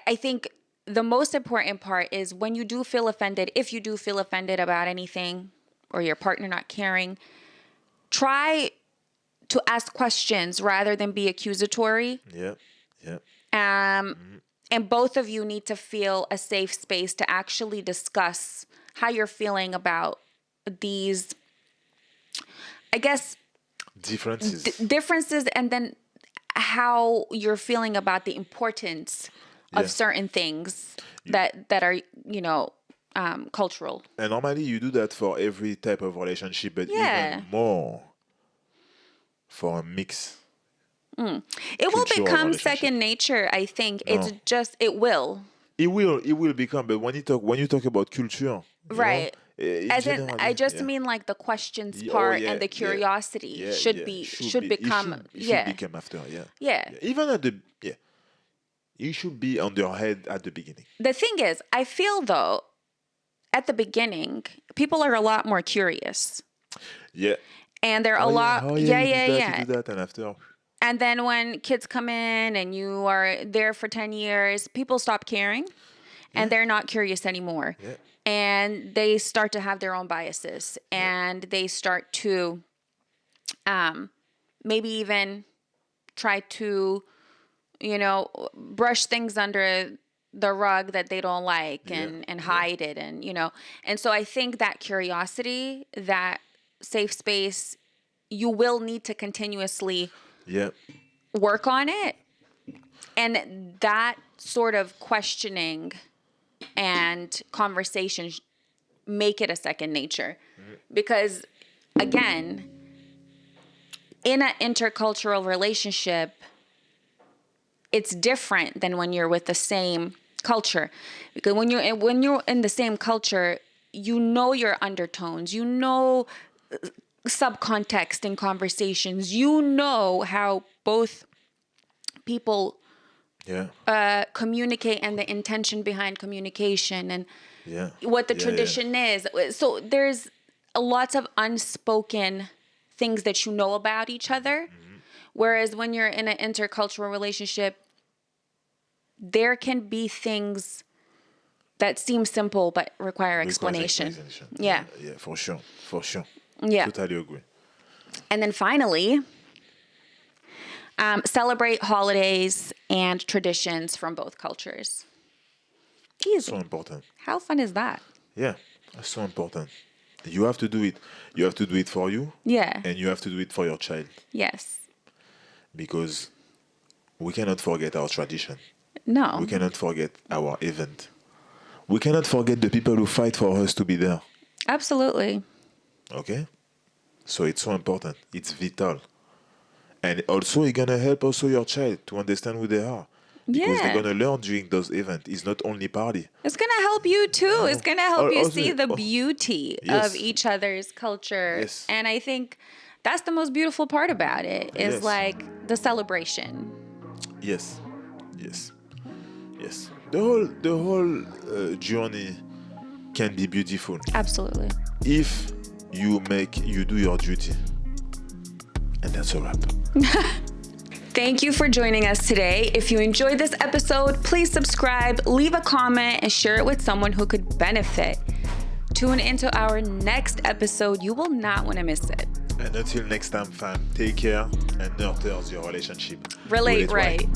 I think the most important part is when you do feel offended, if you do feel offended about anything or your partner not caring, try to ask questions rather than be accusatory. Yeah. And both of you need to feel a safe space to actually discuss how you're feeling about these, I guess, differences, and then how you're feeling about the importance of certain things that are, cultural. And normally you do that for every type of relationship, but even more for a mix. It will become second nature, I think. It's just, it will. It will become, but when you talk about culture, right. I just mean like the questions part and the curiosity should become after, Yeah. Even at it should be on your head at the beginning. The thing is, I feel though, at the beginning, people are a lot more curious. Yeah. And they're a lot. You do that, and after. And then when kids come in and you are there for 10 years, people stop caring and they're not curious anymore. Yeah. And they start to have their own biases and they start to maybe even try to, brush things under the rug that they don't like and hide it. And, and so I think that curiosity, that safe space, you will need to continuously work on it. And that sort of questioning and conversation make it a second nature. Because, again, in an intercultural relationship, it's different than when you're with the same culture. Because when you're in the same culture, you know your undertones, you know subcontext in conversations, you know how both people communicate and the intention behind communication and what the tradition is. So there's lots of unspoken things that you know about each other. Whereas when you're in an intercultural relationship, there can be things that seem simple but require explanation. Yeah, for sure. Yeah. Totally agree. And then finally, celebrate holidays and traditions from both cultures. Easy. So important. How fun is that? Yeah, that's so important. You have to do it. You have to do it for you. Yeah. And you have to do it for your child. Yes. Because we cannot forget our tradition. No. We cannot forget our event. We cannot forget the people who fight for us to be there. Absolutely. Okay? So it's so important. It's vital. And also, it's going to help also your child to understand who they are. Because they're going to learn during those events. It's not only party. It's going to help you too. It's going to help you see the beauty of each other's culture. Yes. And I think that's the most beautiful part about it is like the celebration. Yes. The whole journey can be beautiful. Absolutely. If you do your duty. And that's a wrap. Thank you for joining us today. If you enjoyed this episode, please subscribe, leave a comment, and share it with someone who could benefit. Tune into our next episode. You will not want to miss it. And until next time, fam, take care and nurture your relationship. Relate right.